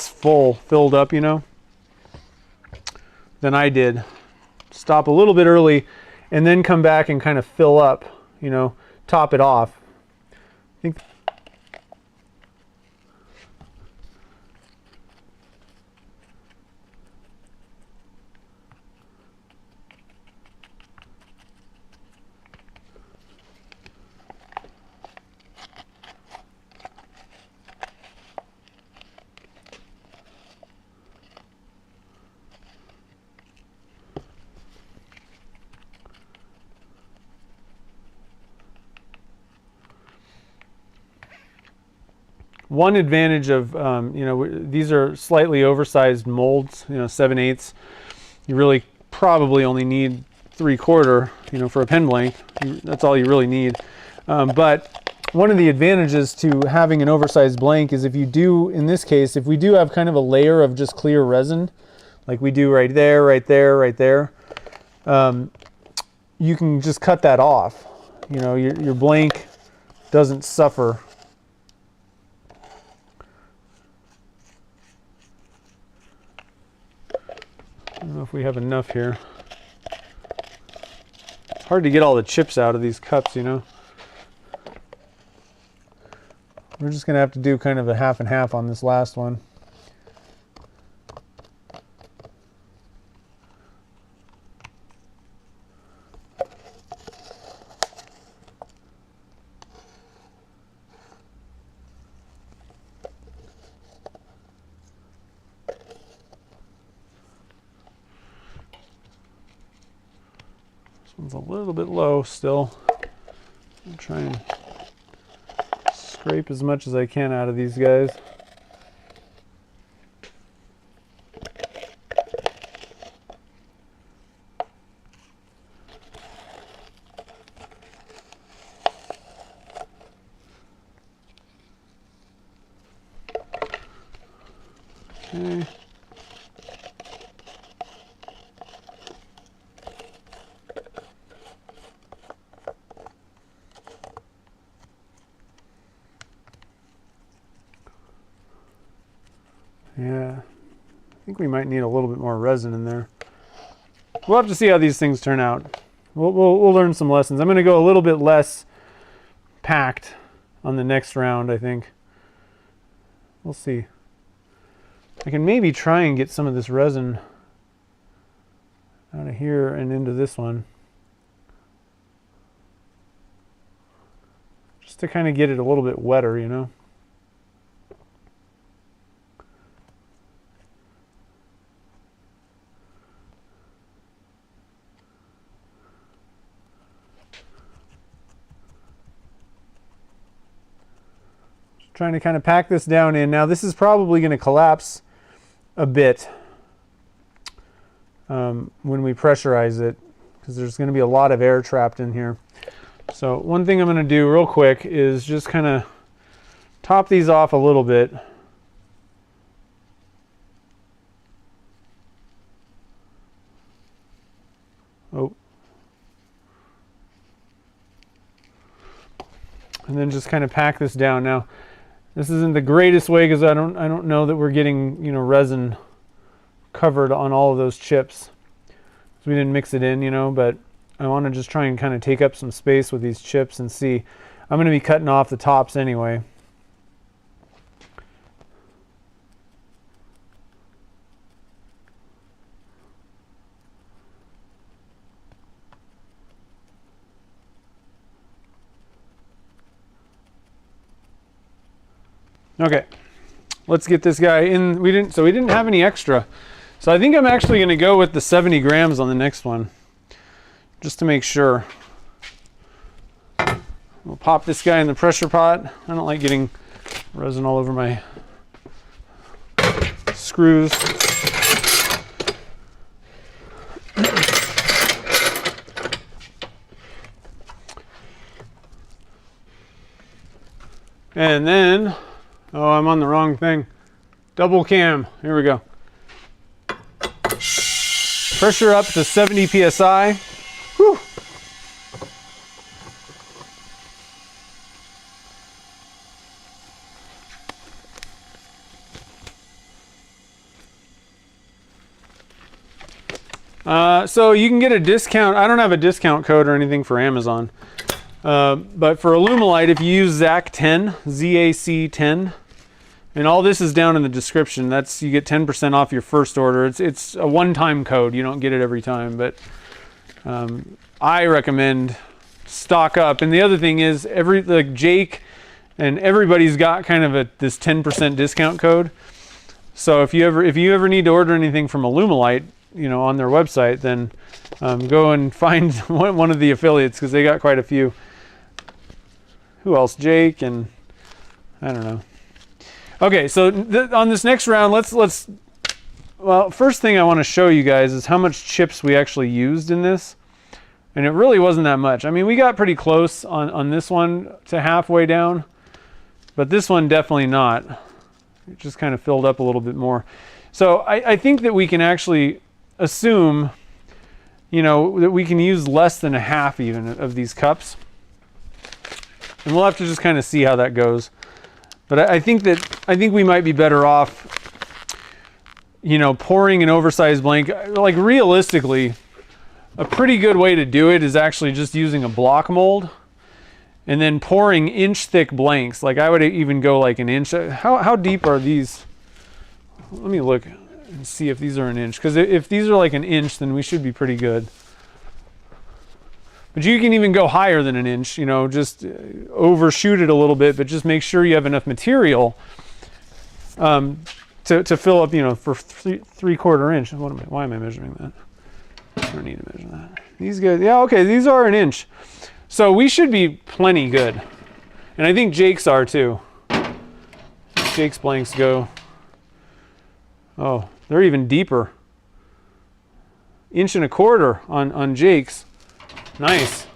S1: filled up, you know, than I did. Stop a little bit early and then come back and kind of fill up, you know, top it off. I think one advantage of, you know, these are slightly oversized molds, you know, 7/8. You really probably only need 3/4, you know, for a pen blank. That's all you really need. But one of the advantages to having an oversized blank is if you do, in this case, if we do have kind of a layer of just clear resin, like we do right there, right there, right there, you can just cut that off. You know, your blank doesn't suffer. I don't know if we have enough here. It's hard to get all the chips out of these cups, you know. We're just going to have to do kind of a half and half on this last one. One's a little bit low still. I'll try and scrape as much as I can out of these guys. Okay. Yeah, I think we might need a little bit more resin in there. We'll have to see how these things turn out. We'll learn some lessons. I'm going to go a little bit less packed on the next round, I think. We'll see. I can maybe try and get some of this resin out of here and into this one, just to kind of get it a little bit wetter, you know. Just trying to kind of pack this down in. Now this is probably going to collapse a bit when we pressurize it, because there's going to be a lot of air trapped in here. So one thing I'm going to do real quick is just kind of top these off a little bit. Oh. And then just kind of pack this down. Now, this isn't the greatest way because I don't know that we're getting, you know, resin covered on all of those chips. So we didn't mix it in, you know, but I want to just try and kind of take up some space with these chips and see. I'm going to be cutting off the tops anyway. Okay, let's get this guy in. We didn't have any extra. So I think I'm actually going to go with the 70 grams on the next one, just to make sure. We'll pop this guy in the pressure pot. I don't like getting resin all over my screws. And then, oh, I'm on the wrong thing. Double cam. Here we go. Pressure up to 70 psi. Whew. So you can get a discount. I don't have a discount code or anything for Amazon. But for Alumilite, if you use ZAC10, ZAC10, and all this is down in the description, that's, you get 10% off your first order. It's a one-time code. You don't get it every time, but I recommend stock up. And the other thing is, like Jake and everybody's got kind of this 10% discount code. So if you ever need to order anything from Alumilite, you know, on their website, then go and find one of the affiliates, because they got quite a few. Who else? Jake and I don't know. Okay, so on this next round, well, first thing I want to show you guys is how much chips we actually used in this. And it really wasn't that much. I mean, we got pretty close on this one to halfway down, but this one definitely not. It just kind of filled up a little bit more. So I think that we can actually assume, you know, that we can use less than a half even of these cups. And we'll have to just kind of see how that goes. But I think we might be better off, you know, pouring an oversized blank. Like realistically, a pretty good way to do it is actually just using a block mold and then pouring inch thick blanks. Like I would even go like an inch. How deep are these? Let me look and see if these are an inch. Because if these are like an inch, then we should be pretty good. But you can even go higher than an inch, you know, just overshoot it a little bit, but just make sure you have enough material to fill up, you know, for 3/4 inch. Why am I measuring that? I don't need to measure that. These guys, yeah, okay, these are an inch. So we should be plenty good. And I think Jake's are too. Jake's blanks go, oh, they're even deeper. 1.25 inches on Jake's. Nice.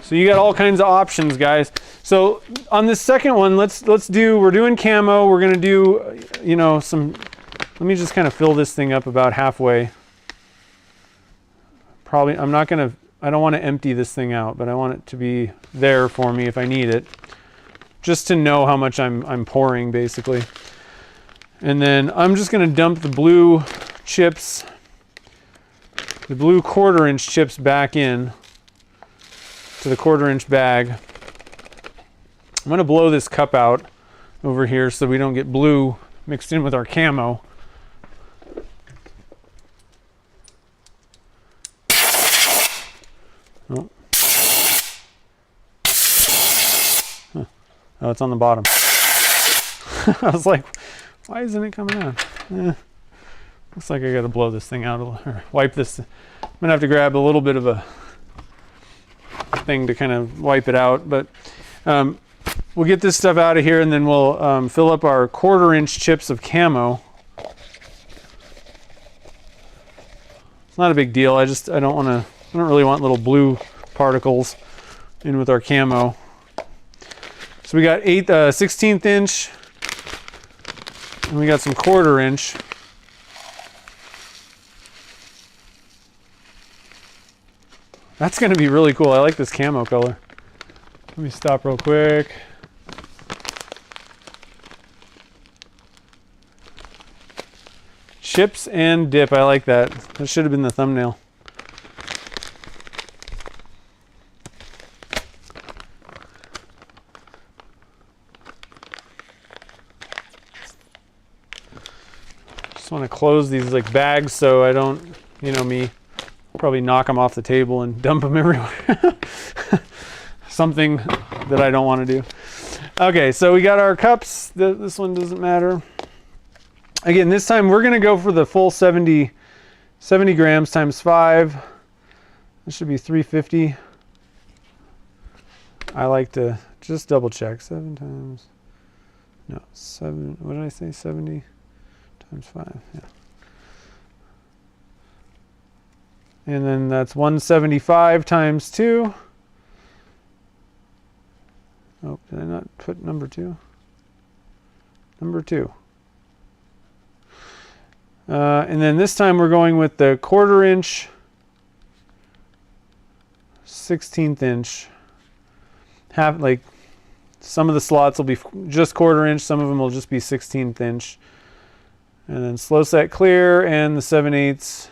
S1: So you got all kinds of options, guys. So on this second one, we're doing camo. We're gonna do, you know, let me just kind of fill this thing up about halfway. Probably, I don't want to empty this thing out, but I want it to be there for me if I need it. Just to know how much I'm pouring, basically. And then I'm just gonna dump the blue chips, the blue 1/4 inch chips back in to the 1/4 inch bag. I'm going to blow this cup out. I'm over here so we don't get blue mixed in with our camo. Oh, oh, it's on the bottom. I was like, why isn't it coming out? Looks like I gotta blow this thing out or wipe this. I'm gonna have to grab a little bit of a thing to kind of wipe it out, but we'll get this stuff out of here and then we'll fill up our 1/4-inch chips of camo. It's not a big deal. I don't really want little blue particles in with our camo. So we got 16th inch, and we got some 1/4-inch. That's going to be really cool. I like this camo color. Let me stop real quick. Chips and dip. I like that. That should have been the thumbnail. Just want to close these like bags so I don't, you know me, probably knock them off the table and dump them everywhere. Something that I don't want to do. Okay, so we got our cups. This one doesn't matter. Again, this time we're going to go for the full 70 grams times 5. This should be 350. I like to just double check. 7 times, no, 7, what did I say? 70 times 5, yeah. And then that's 175 times 2. Oh, did I not put number 2? Number 2. And then this time we're going with the 1/4-inch, 16th inch. Like some of the slots will be just 1/4-inch, some of them will just be 16th inch. And then slow set clear and the 7/8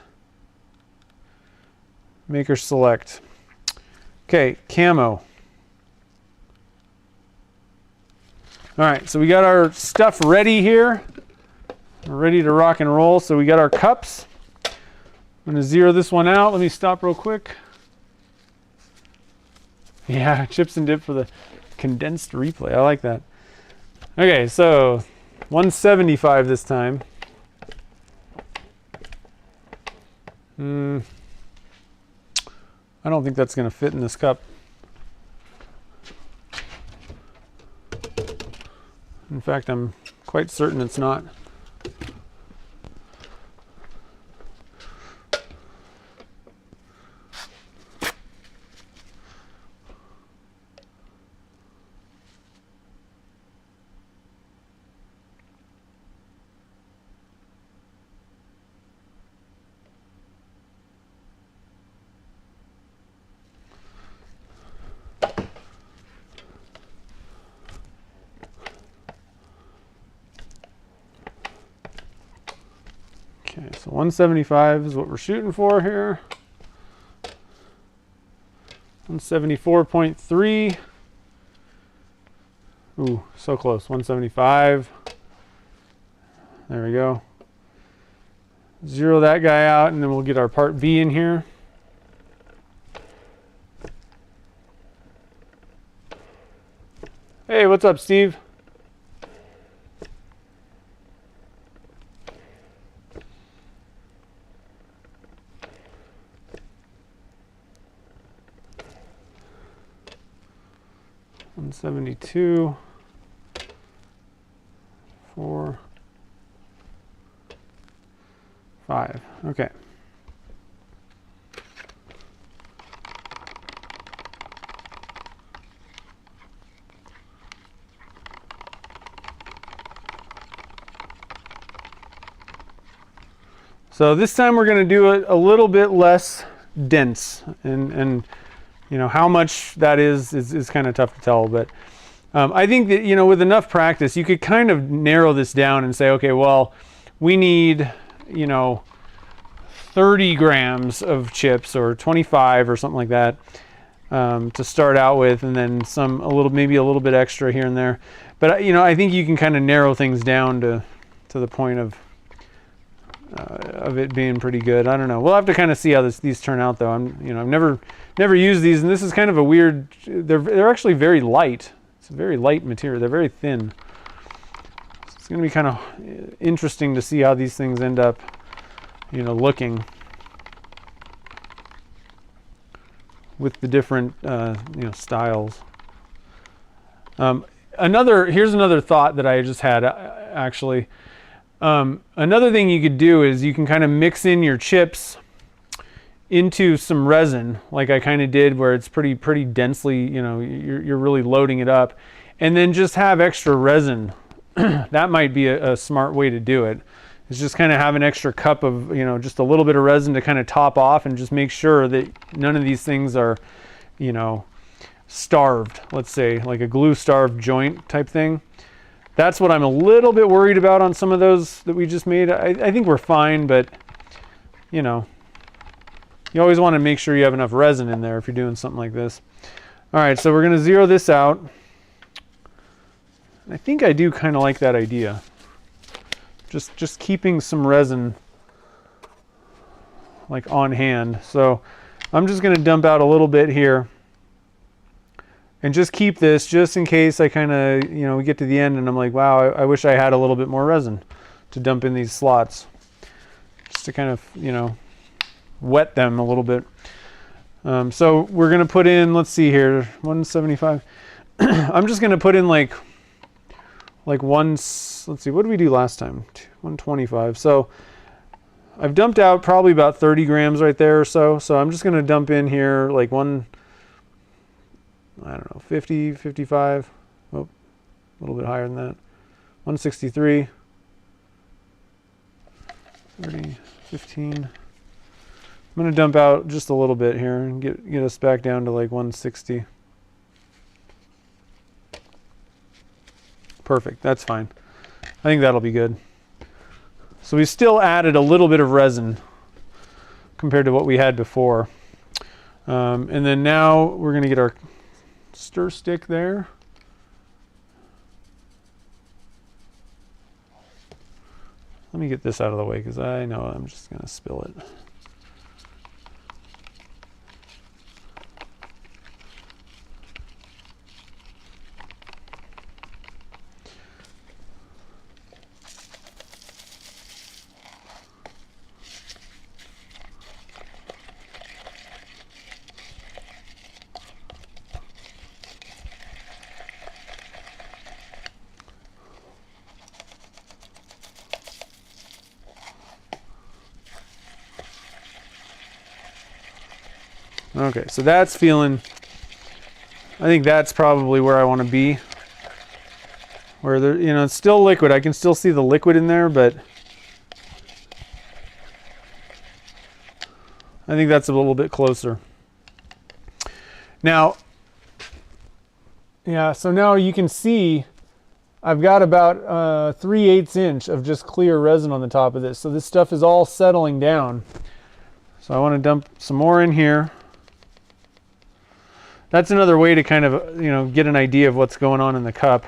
S1: maker select. Okay, camo. All right, so we got our stuff ready here. We're ready to rock and roll. So we got our cups. I'm going to zero this one out. Let me stop real quick. Yeah, chips and dip for the condensed replay. I like that. Okay, so 175 this time. I don't think that's going to fit in this cup. In fact, I'm quite certain it's not. Okay, so 175 is what we're shooting for here. 174.3. Ooh, so close. 175. There we go. Zero that guy out, and then we'll get our part B in here. Hey, what's up, Steve? $172, 4, 5. Okay. So this time we're going to do it a little bit less dense, and you know how much that is kind of tough to tell, but I think that, you know, with enough practice you could kind of narrow this down and say, okay, well, we need, you know, 30 grams of chips or 25 or something like that to start out with, and then maybe a little bit extra here and there. But you know, I think you can kind of narrow things down to the point of it being pretty good. I don't know. We'll have to kind of see how these turn out, though. I've never used these, and this is kind of a weird. They're actually very light. It's a very light material. They're very thin. So it's going to be kind of interesting to see how these things end up, looking with the different styles. Here's another thought that I just had actually. Another thing you could do is you can kind of mix in your chips into some resin, like I kind of did, where it's pretty densely, you're really loading it up, and then just have extra resin. That might be a smart way to do it. It's just kind of have an extra cup of, just a little bit of resin to kind of top off, and just make sure that none of these things are, starved, let's say, like a glue starved joint type thing. That's what I'm a little bit worried about on some of those that we just made. I think we're fine, but you always want to make sure you have enough resin in there if you're doing something like this. All right, so we're going to zero this out. I think I do kind of like that idea. Just keeping some resin like on hand. So I'm just going to dump out a little bit here. And just keep this just in case I kind of, we get to the end and I'm like, wow, I wish I had a little bit more resin to dump in these slots. Just to kind of, wet them a little bit. So we're going to put in, let's see here, 175. I'm just going to put in like let's see, what did we do last time? 125. So I've dumped out probably about 30 grams right there or so. So I'm just going to dump in here like I don't know, 50, 55, oh, a little bit higher than that, 163, 30, 15. I'm going to dump out just a little bit here and get us back down to like 160. Perfect, that's fine. I think that'll be good. So we still added a little bit of resin compared to what we had before. And then now we're going to get our stir stick there. Let me get this out of the way because I know I'm just going to spill it. Okay, so that's feeling, I think that's probably where I want to be. Where there, it's still liquid. I can still see the liquid in there, but I think that's a little bit closer. Now, yeah, so now you can see I've got about 3/8 inch of just clear resin on the top of this. So this stuff is all settling down. So I want to dump some more in here. That's another way to kind of, get an idea of what's going on in the cup.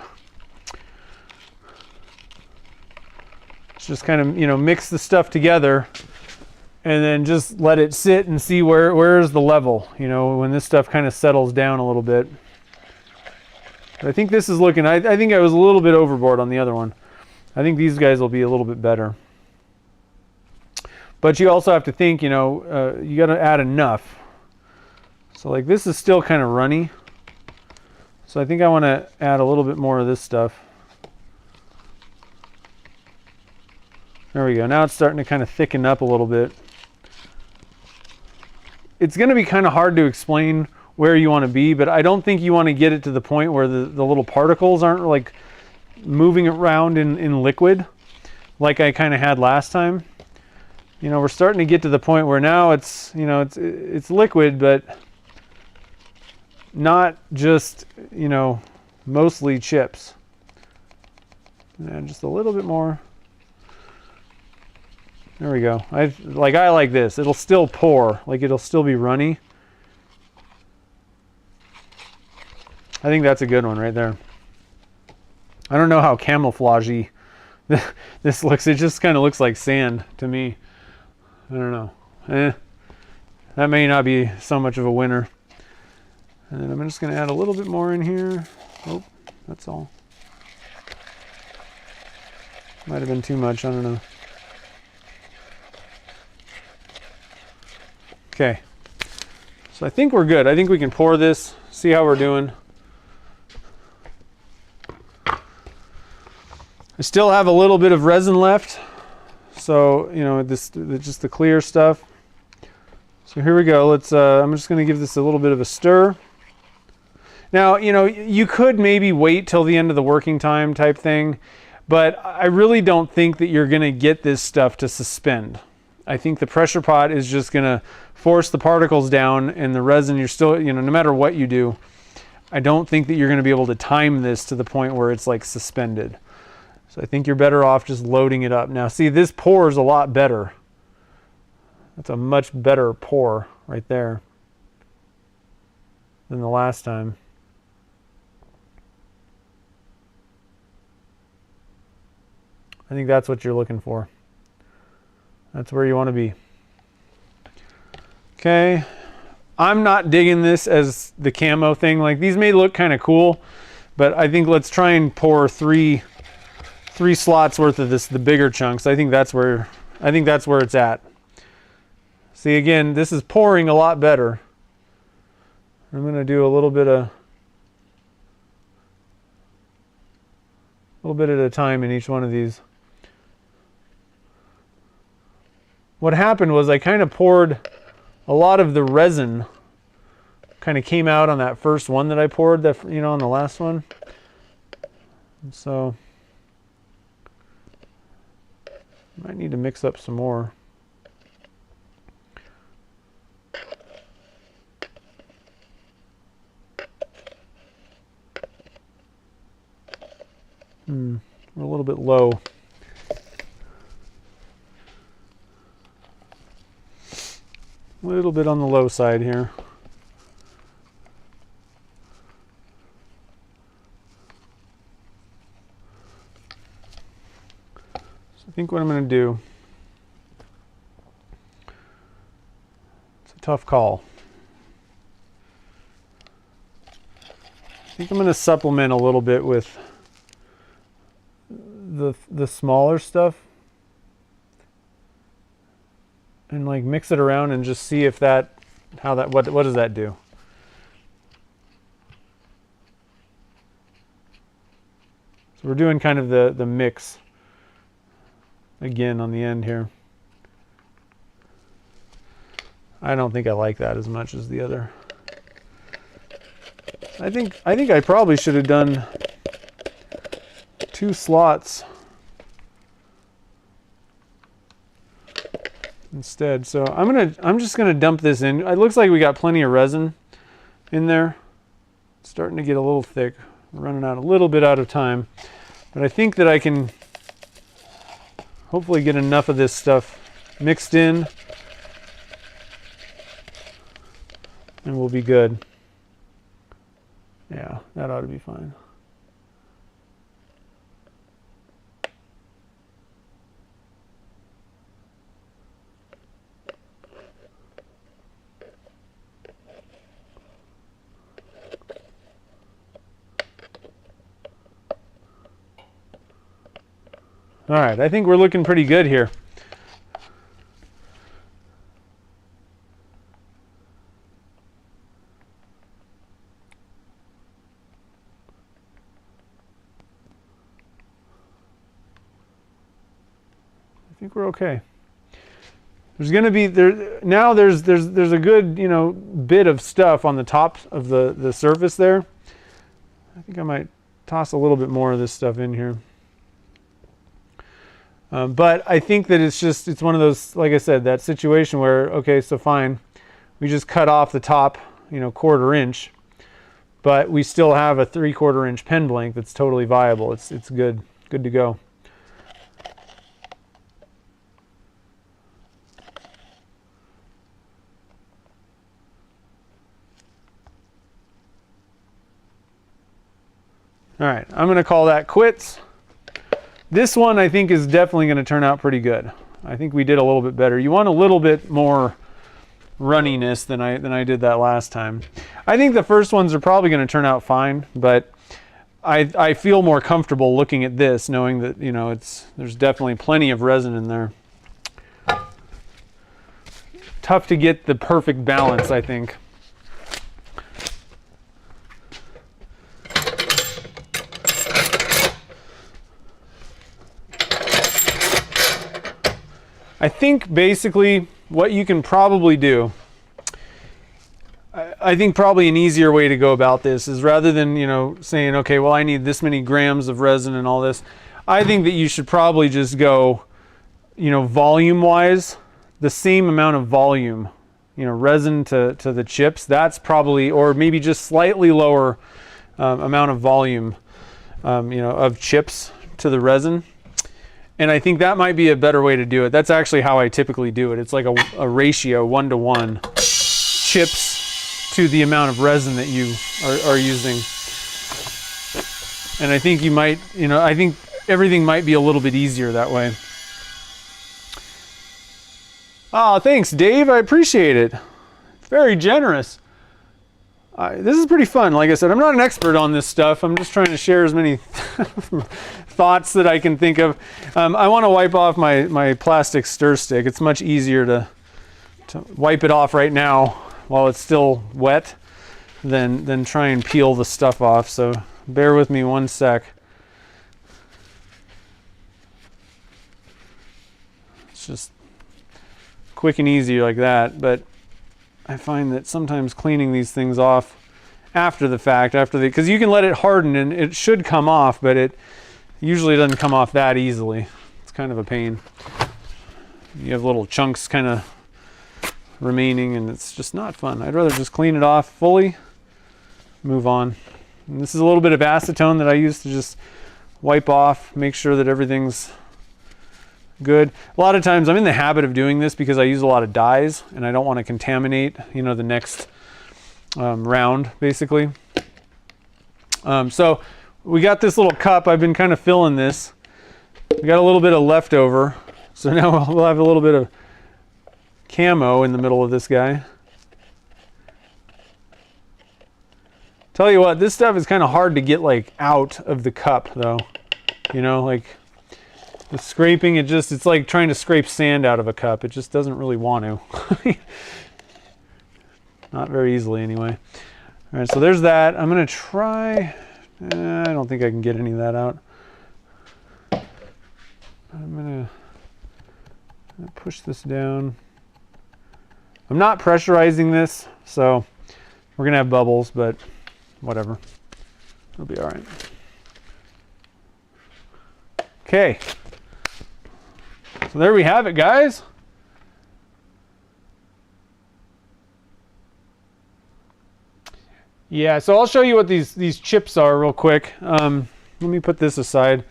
S1: It's just kind of, mix the stuff together and then just let it sit and see where's the level, when this stuff kind of settles down a little bit. But I think this is looking, I think I was a little bit overboard on the other one. I think these guys will be a little bit better. But you also have to think, you got to add enough. So like this is still kind of runny. So I think I want to add a little bit more of this stuff. There we go. Now it's starting to kind of thicken up a little bit. It's going to be kind of hard to explain where you want to be, but I don't think you want to get it to the point where the little particles aren't like moving around in liquid like I kind of had last time. We're starting to get to the point where now it's, it's liquid, but not just, mostly chips. And just a little bit more. There we go. I like this. It'll still pour, like it'll still be runny. I think that's a good one right there. I don't know how camouflagey this looks. It just kind of looks like sand to me. I don't know. That may not be so much of a winner. And then I'm just going to add a little bit more in here. Oh, that's all. Might have been too much, I don't know. Okay. So I think we're good. I think we can pour this, see how we're doing. I still have a little bit of resin left. So, you know, this just the clear stuff. So here we go. Let's I'm just going to give this a little bit of a stir. Now, you know, you could maybe wait till the end of the working time type thing, but I really don't think that you're going to get this stuff to suspend. I think the pressure pot is just going to force the particles down, and the resin, you're still, you know, no matter what you do, I don't think that you're going to be able to time this to the point where it's like suspended. So I think you're better off just loading it up. Now, see, this pours a lot better. That's a much better pour right there than the last time. I think that's what you're looking for. That's where you want to be. Okay. I'm not digging this as the camo thing. Like, these may look kind of cool, but I think let's try and pour three slots worth of this, the bigger chunks. I think that's where it's at. See, again, this is pouring a lot better. I'm going to do a little bit at a time in each one of these. What happened was I kind of poured a lot of the resin, kind of came out on that first one that I poured, that, you know, on the last one. And so might need to mix up some more. We're a little bit low. A little bit on the low side here. So I think what I'm going to do, it's a tough call. I think I'm going to supplement a little bit with the smaller stuff and like mix it around and just see if what does that do? So we're doing kind of the mix again on the end here. I don't think I like that as much as the other. I think I probably should have done 2 slots instead. So I'm just gonna dump this in. It looks like we got plenty of resin in there. It's starting to get a little thick. We're running out a little bit out of time, but I think that I can hopefully get enough of this stuff mixed in and we'll be good. Yeah, that ought to be fine. All right, I think we're looking pretty good here. I think we're okay. There's going to be now. There's a good, you know, bit of stuff on the top of the surface there. I think I might toss a little bit more of this stuff in here. But I think that it's one of those, like I said, that situation where, okay, so fine, we just cut off the top, you know, 1/4 inch, but we still have a 3/4 inch pen blank that's totally viable. It's good to go. All right, I'm gonna call that quits. This one I think is definitely gonna turn out pretty good. I think we did a little bit better. You want a little bit more runniness than I did that last time. I think the first ones are probably gonna turn out fine, but I feel more comfortable looking at this, knowing that, you know, there's definitely plenty of resin in there. Tough to get the perfect balance, I think. I think basically what you can probably do, I think probably an easier way to go about this is, rather than, you know, saying, okay, well, I need this many grams of resin and all this, I think that you should probably just go, you know, volume wise, the same amount of volume, you know, resin to the chips. That's probably, or maybe just slightly lower amount of volume, you know, of chips to the resin. And I think that might be a better way to do it. That's actually how I typically do it. It's like a ratio, 1-to-1, chips to the amount of resin that you are using. And I think you might, you know, I think everything might be a little bit easier that way. Oh, thanks, Dave. I appreciate it. Very generous. This is pretty fun. Like I said, I'm not an expert on this stuff. I'm just trying to share as many thoughts that I can think of. I want to wipe off my plastic stir stick. It's much easier to wipe it off right now while it's still wet than try and peel the stuff off. So bear with me one sec. It's just quick and easy like that, but I find that sometimes cleaning these things off after the fact, because you can let it harden and it should come off, but it usually doesn't come off that easily. It's kind of a pain. You have little chunks kind of remaining and it's just not fun. I'd rather just clean it off fully, move on. And this is a little bit of acetone that I use to just wipe off, make sure that everything's good. A lot of times I'm in the habit of doing this because I use a lot of dyes and I don't want to contaminate, you know, the next round basically. So we got this little cup. I've been kind of filling this. We got a little bit of leftover. So now we'll have a little bit of camo in the middle of this guy. Tell you what, this stuff is kind of hard to get like out of the cup though. You know, like the scraping, it's like trying to scrape sand out of a cup. It just doesn't really want to. Not very easily anyway. All right, so there's that. I'm gonna try, I don't think I can get any of that out. I'm gonna push this down. I'm not pressurizing this, so we're gonna have bubbles, but whatever. It'll be all right. Okay. So there we have it, guys. Yeah, so I'll show you what these chips are real quick. Let me put this aside.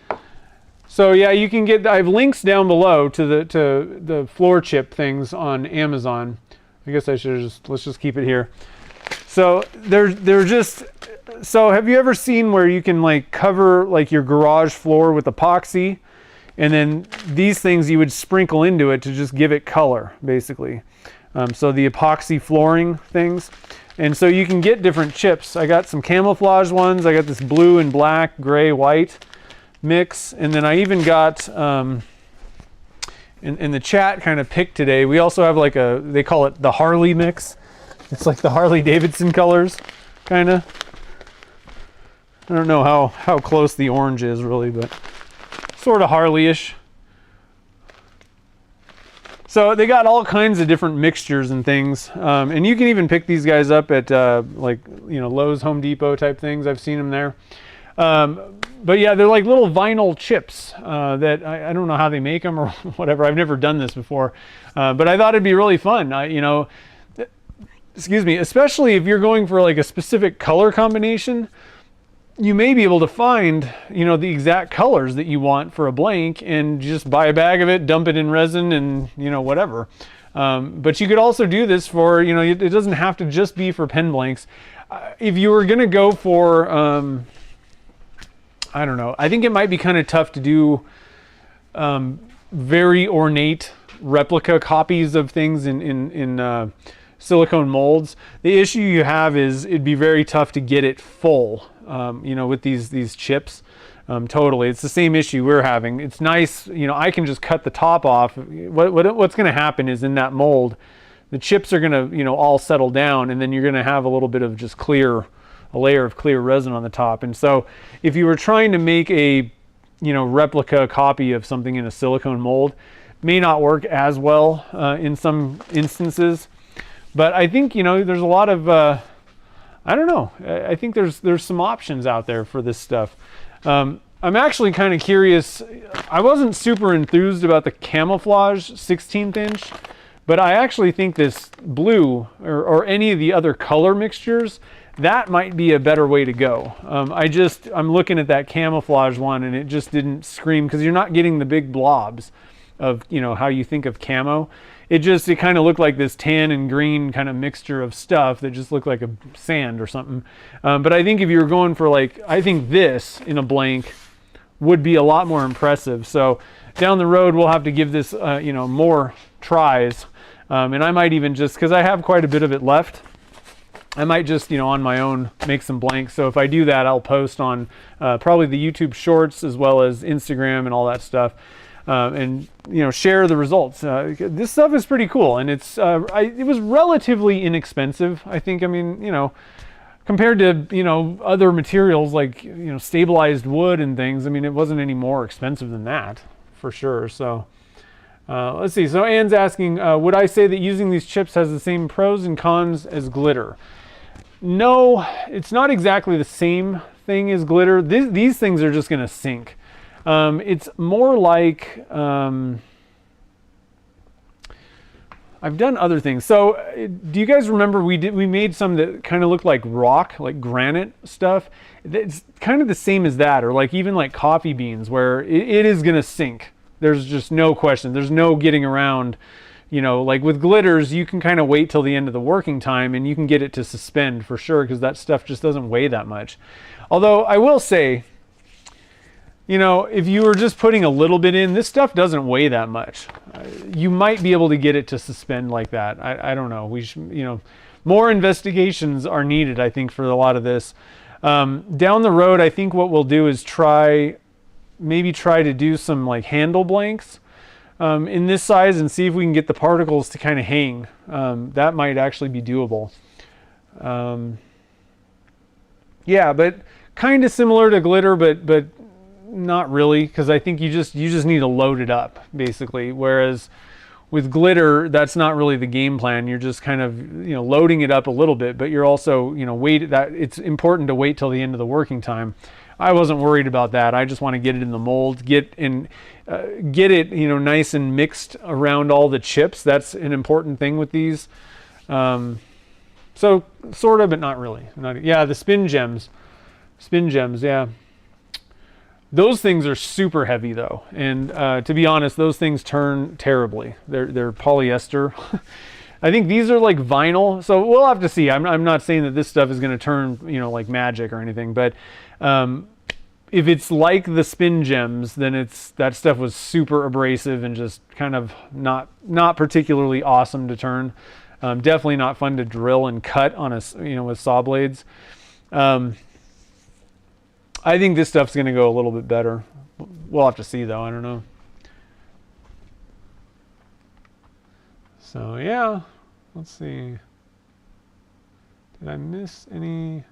S1: So yeah, you can get, I have links down below to the floor chip things on Amazon. I guess I should let's just keep it here. So they're just, so have you ever seen where you can like cover like your garage floor with epoxy? And then these things you would sprinkle into it to just give it color, basically. So the epoxy flooring things. And so you can get different chips. I got some camouflage ones. I got this blue and black, gray, white mix. And then I even got, in the chat kind of picked today, we also have like they call it the Harley mix. It's like the Harley Davidson colors, kind of. I don't know how close the orange is really, but sort of Harley-ish. So they got all kinds of different mixtures and things, and you can even pick these guys up at like, you know, Lowe's, Home Depot type things. I've seen them there. But yeah, they're like little vinyl chips that I don't know how they make them or whatever. I've never done this before, but I thought it'd be really fun. You know, excuse me, especially if you're going for like a specific color combination. You may be able to find, you know, the exact colors that you want for a blank and just buy a bag of it, dump it in resin and, you know, whatever. But you could also do this for, you know, it doesn't have to just be for pen blanks. If you were going to go for, I don't know. I think it might be kind of tough to do very ornate replica copies of things in silicone molds. The issue you have is it'd be very tough to get it full, you know, with these chips. Totally, it's the same issue we're having. It's nice, you know, I can just cut the top off. What's going to happen is in that mold, the chips are going to, you know, all settle down, and then you're going to have a little bit of just a layer of clear resin on the top. And so if you were trying to make a, you know, replica copy of something in a silicone mold, may not work as well in some instances. But I think, you know, there's a lot of, I don't know, I think there's some options out there for this stuff. I'm actually kind of curious. I wasn't super enthused about the camouflage 16th inch, but I actually think this blue or any of the other color mixtures, that might be a better way to go. I'm looking at that camouflage one, and it just didn't scream, because you're not getting the big blobs of, you know, how you think of camo. It kind of looked like this tan and green kind of mixture of stuff that just looked like a sand or something. But I think if you were going for, like, I think this in a blank would be a lot more impressive. So down the road, we'll have to give this, you know, more tries. And I might even just, because I have quite a bit of it left, I might just, you know, on my own make some blanks. So if I do that, I'll post on probably the YouTube shorts as well as Instagram and all that stuff. And, you know, share the results. This stuff is pretty cool, and it was relatively inexpensive, I think. I mean, you know, compared to, you know, other materials like, you know, stabilized wood and things, I mean, it wasn't any more expensive than that, for sure. So let's see. So Anne's asking, would I say that using these chips has the same pros and cons as glitter? No, it's not exactly the same thing as glitter. These things are just going to sink. It's more like, I've done other things. So do you guys remember we made some that kind of looked like rock, like granite stuff? It's kind of the same as that, or like even like coffee beans, where it is going to sink. There's just no question. There's no getting around, you know, like with glitters, you can kind of wait till the end of the working time and you can get it to suspend for sure, because that stuff just doesn't weigh that much. Although I will say, you know, if you were just putting a little bit in, this stuff doesn't weigh that much. You might be able to get it to suspend like that. I don't know. We should, you know, more investigations are needed, I think, for a lot of this. Down the road, I think what we'll do is maybe try to do some like handle blanks in this size and see if we can get the particles to kind of hang. That might actually be doable. Yeah, but kind of similar to glitter, but not really, because I think you just need to load it up, basically. Whereas with glitter, that's not really the game plan. You're just kind of, you know, loading it up a little bit, but you're also, you know, it's important to wait till the end of the working time. I wasn't worried about that. I just want to get it in the mold, get it, you know, nice and mixed around all the chips. That's an important thing with these. So sort of, but not really. Yeah, the spin gems, yeah. Those things are super heavy though, and to be honest, those things turn terribly. They're polyester. I think these are like vinyl, so we'll have to see. I'm not saying that this stuff is going to turn, you know, like magic or anything, but if it's like the spin gems, then that stuff was super abrasive and just kind of not particularly awesome to turn. Definitely not fun to drill and cut on with saw blades. I think this stuff's going to go a little bit better. We'll have to see, though. I don't know. So, yeah. Let's see. Did I miss any?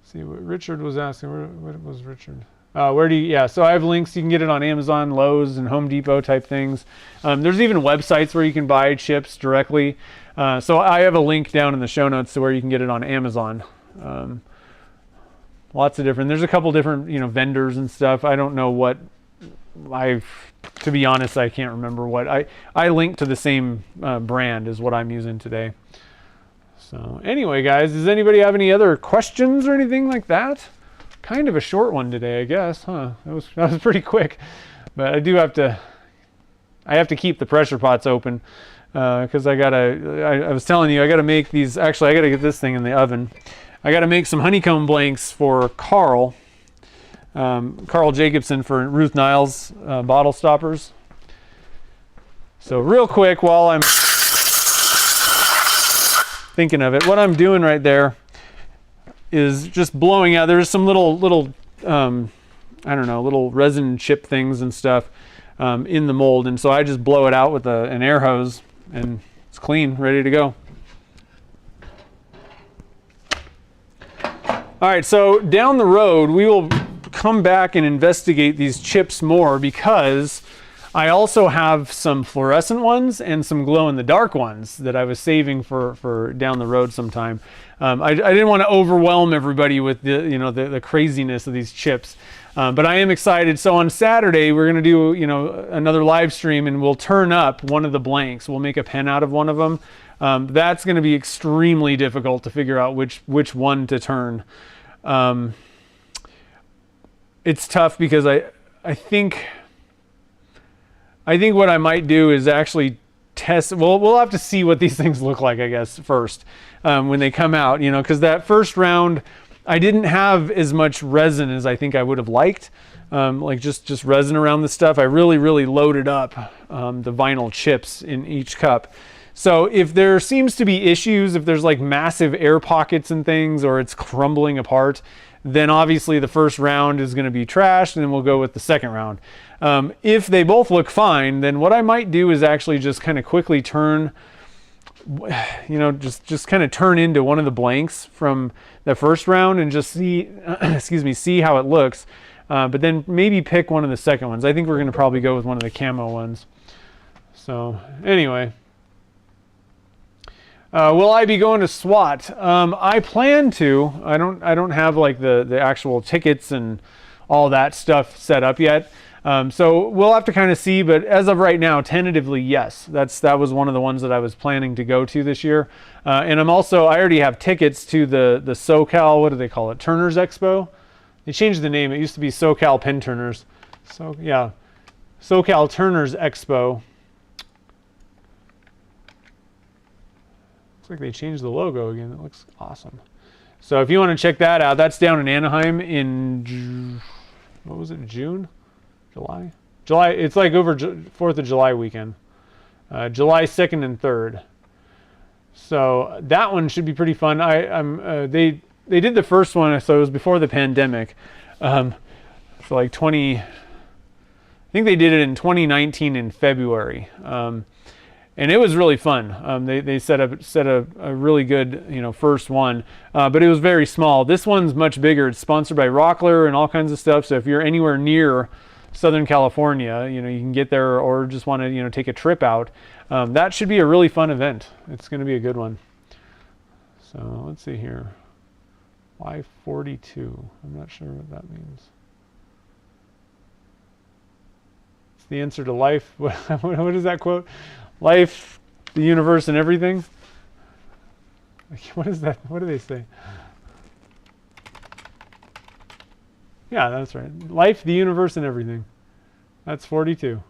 S1: Let's see what Richard was asking. What was Richard? So I have links. You can get it on Amazon, Lowe's, and Home Depot type things. There's even websites where you can buy chips directly. So I have a link down in the show notes to where you can get it on Amazon. Lots of different, there's a couple different, you know, vendors and stuff. I don't know what to be honest, I can't remember what. I link to the same brand as what I'm using today. So anyway, guys, does anybody have any other questions or anything like that? Kind of a short one today, I guess, huh? That was pretty quick. But I have to keep the pressure pots open because I was telling you, I gotta make these, actually I gotta get this thing in the oven. I got to make some honeycomb blanks for Carl. Carl Jacobson for Ruth Niles bottle stoppers. So real quick, while I'm thinking of it, what I'm doing right there is just blowing out. There's some little I don't know, little resin chip things and stuff in the mold, and so I just blow it out with an air hose, and it's clean, ready to go. All right, so down the road, we will come back and investigate these chips more, because I also have some fluorescent ones and some glow-in-the-dark ones that I was saving for down the road sometime. I didn't want to overwhelm everybody with the craziness of these chips, but I am excited. So on Saturday, we're going to do another live stream, and we'll turn up one of the blanks. We'll make a pen out of one of them. That's going to be extremely difficult to figure out which one to turn. It's tough because I think what I might do is actually test. We'll have to see what these things look like, I guess, first when they come out. Because that first round, I didn't have as much resin as I think I would have liked. Like just resin around the stuff. I really loaded up the vinyl chips in each cup. So if there seems to be issues, if there's like massive air pockets and things, or it's crumbling apart, then obviously the first round is going to be trashed, and then we'll go with the second round. If they both look fine, then what I might do is actually just kind of quickly turn, just kind of turn into one of the blanks from the first round and just see, see how it looks. But then maybe pick one of the second ones. I think we're going to probably go with one of the camo ones. So anyway. Will I be going to SWAT? I plan to. I don't have like the actual tickets and all that stuff set up yet. So we'll have to kind of see, but as of right now, tentatively, yes. That was one of the ones that I was planning to go to this year. And I already have tickets to the SoCal, what do they call it? Turners Expo? They changed the name. It used to be SoCal Pen Turners. So yeah, SoCal Turners Expo. Looks like they changed the logo again. It looks awesome. So if you want to check that out, that's down in Anaheim in, what was it, June? July? July, it's like over 4th of July weekend. July 2nd and 3rd. So that one should be pretty fun. They did the first one, so it was before the pandemic. So like I think they did it in 2019 in February. And it was really fun. They set a really good first one, but it was very small. This one's much bigger. It's sponsored by Rockler and all kinds of stuff. So if you're anywhere near Southern California, you can get there, or just want to take a trip out. That should be a really fun event. It's going to be a good one. So let's see here. Life 42. I'm not sure what that means. It's the answer to life. What is that quote? Life, the universe, and everything. What is that? What do they say? Yeah, that's right. Life, the universe, and everything. That's 42.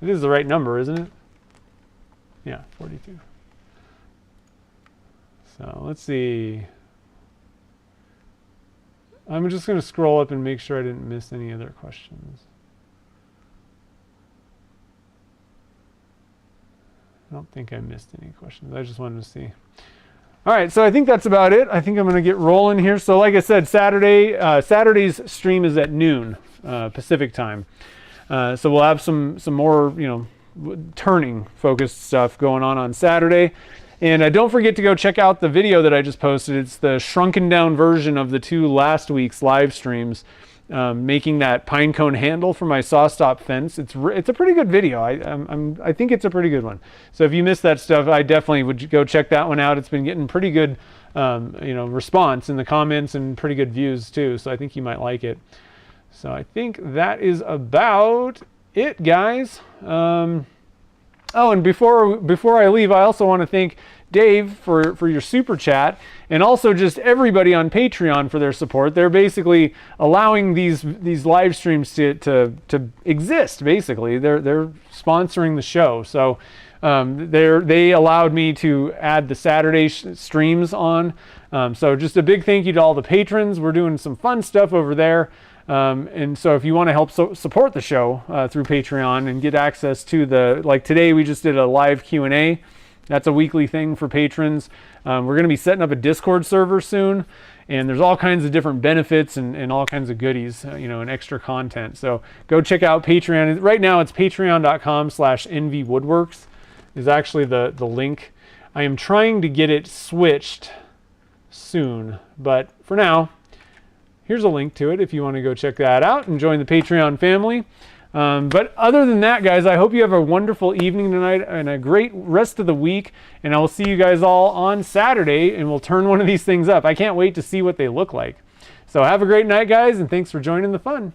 S1: It is the right number, isn't it? Yeah, 42. So let's see. I'm just going to scroll up and make sure I didn't miss any other questions. I don't think I missed any questions. I just wanted to see. All right, so I think that's about it. I think I'm going to get rolling here. So like I said, Saturday's stream is at noon Pacific time. So we'll have some more, turning focused stuff going on Saturday. And don't forget to go check out the video that I just posted. It's the shrunken down version of the 2 last week's live streams. Making that pine cone handle for my saw stop fence. It's a pretty good video. I think it's a pretty good one. So if you missed that stuff, I definitely would go check that one out. It's been getting pretty good, response in the comments, and pretty good views too. So I think you might like it. So I think that is about it, guys. Oh, and before I leave, I also want to thank Dave for your super chat, and also just everybody on Patreon for their support. They're basically allowing these live streams to exist. Basically, they're sponsoring the show. So they allowed me to add the Saturday streams on So just a big thank you to all the patrons. We're doing some fun stuff over there. And so if you want to help support the show through Patreon and get access to like today we just did a live Q&A. That's a weekly thing for patrons. We're going to be setting up a Discord server soon, and there's all kinds of different benefits and all kinds of goodies, and extra content. So go check out Patreon. Right now it's patreon.com/nvwoodworks is actually the link. I am trying to get it switched soon, but for now, here's a link to it if you want to go check that out and join the Patreon family. But other than that, guys, I hope you have a wonderful evening tonight and a great rest of the week. And I will see you guys all on Saturday, and we'll turn one of these things up. I can't wait to see what they look like. So have a great night, guys, and thanks for joining the fun.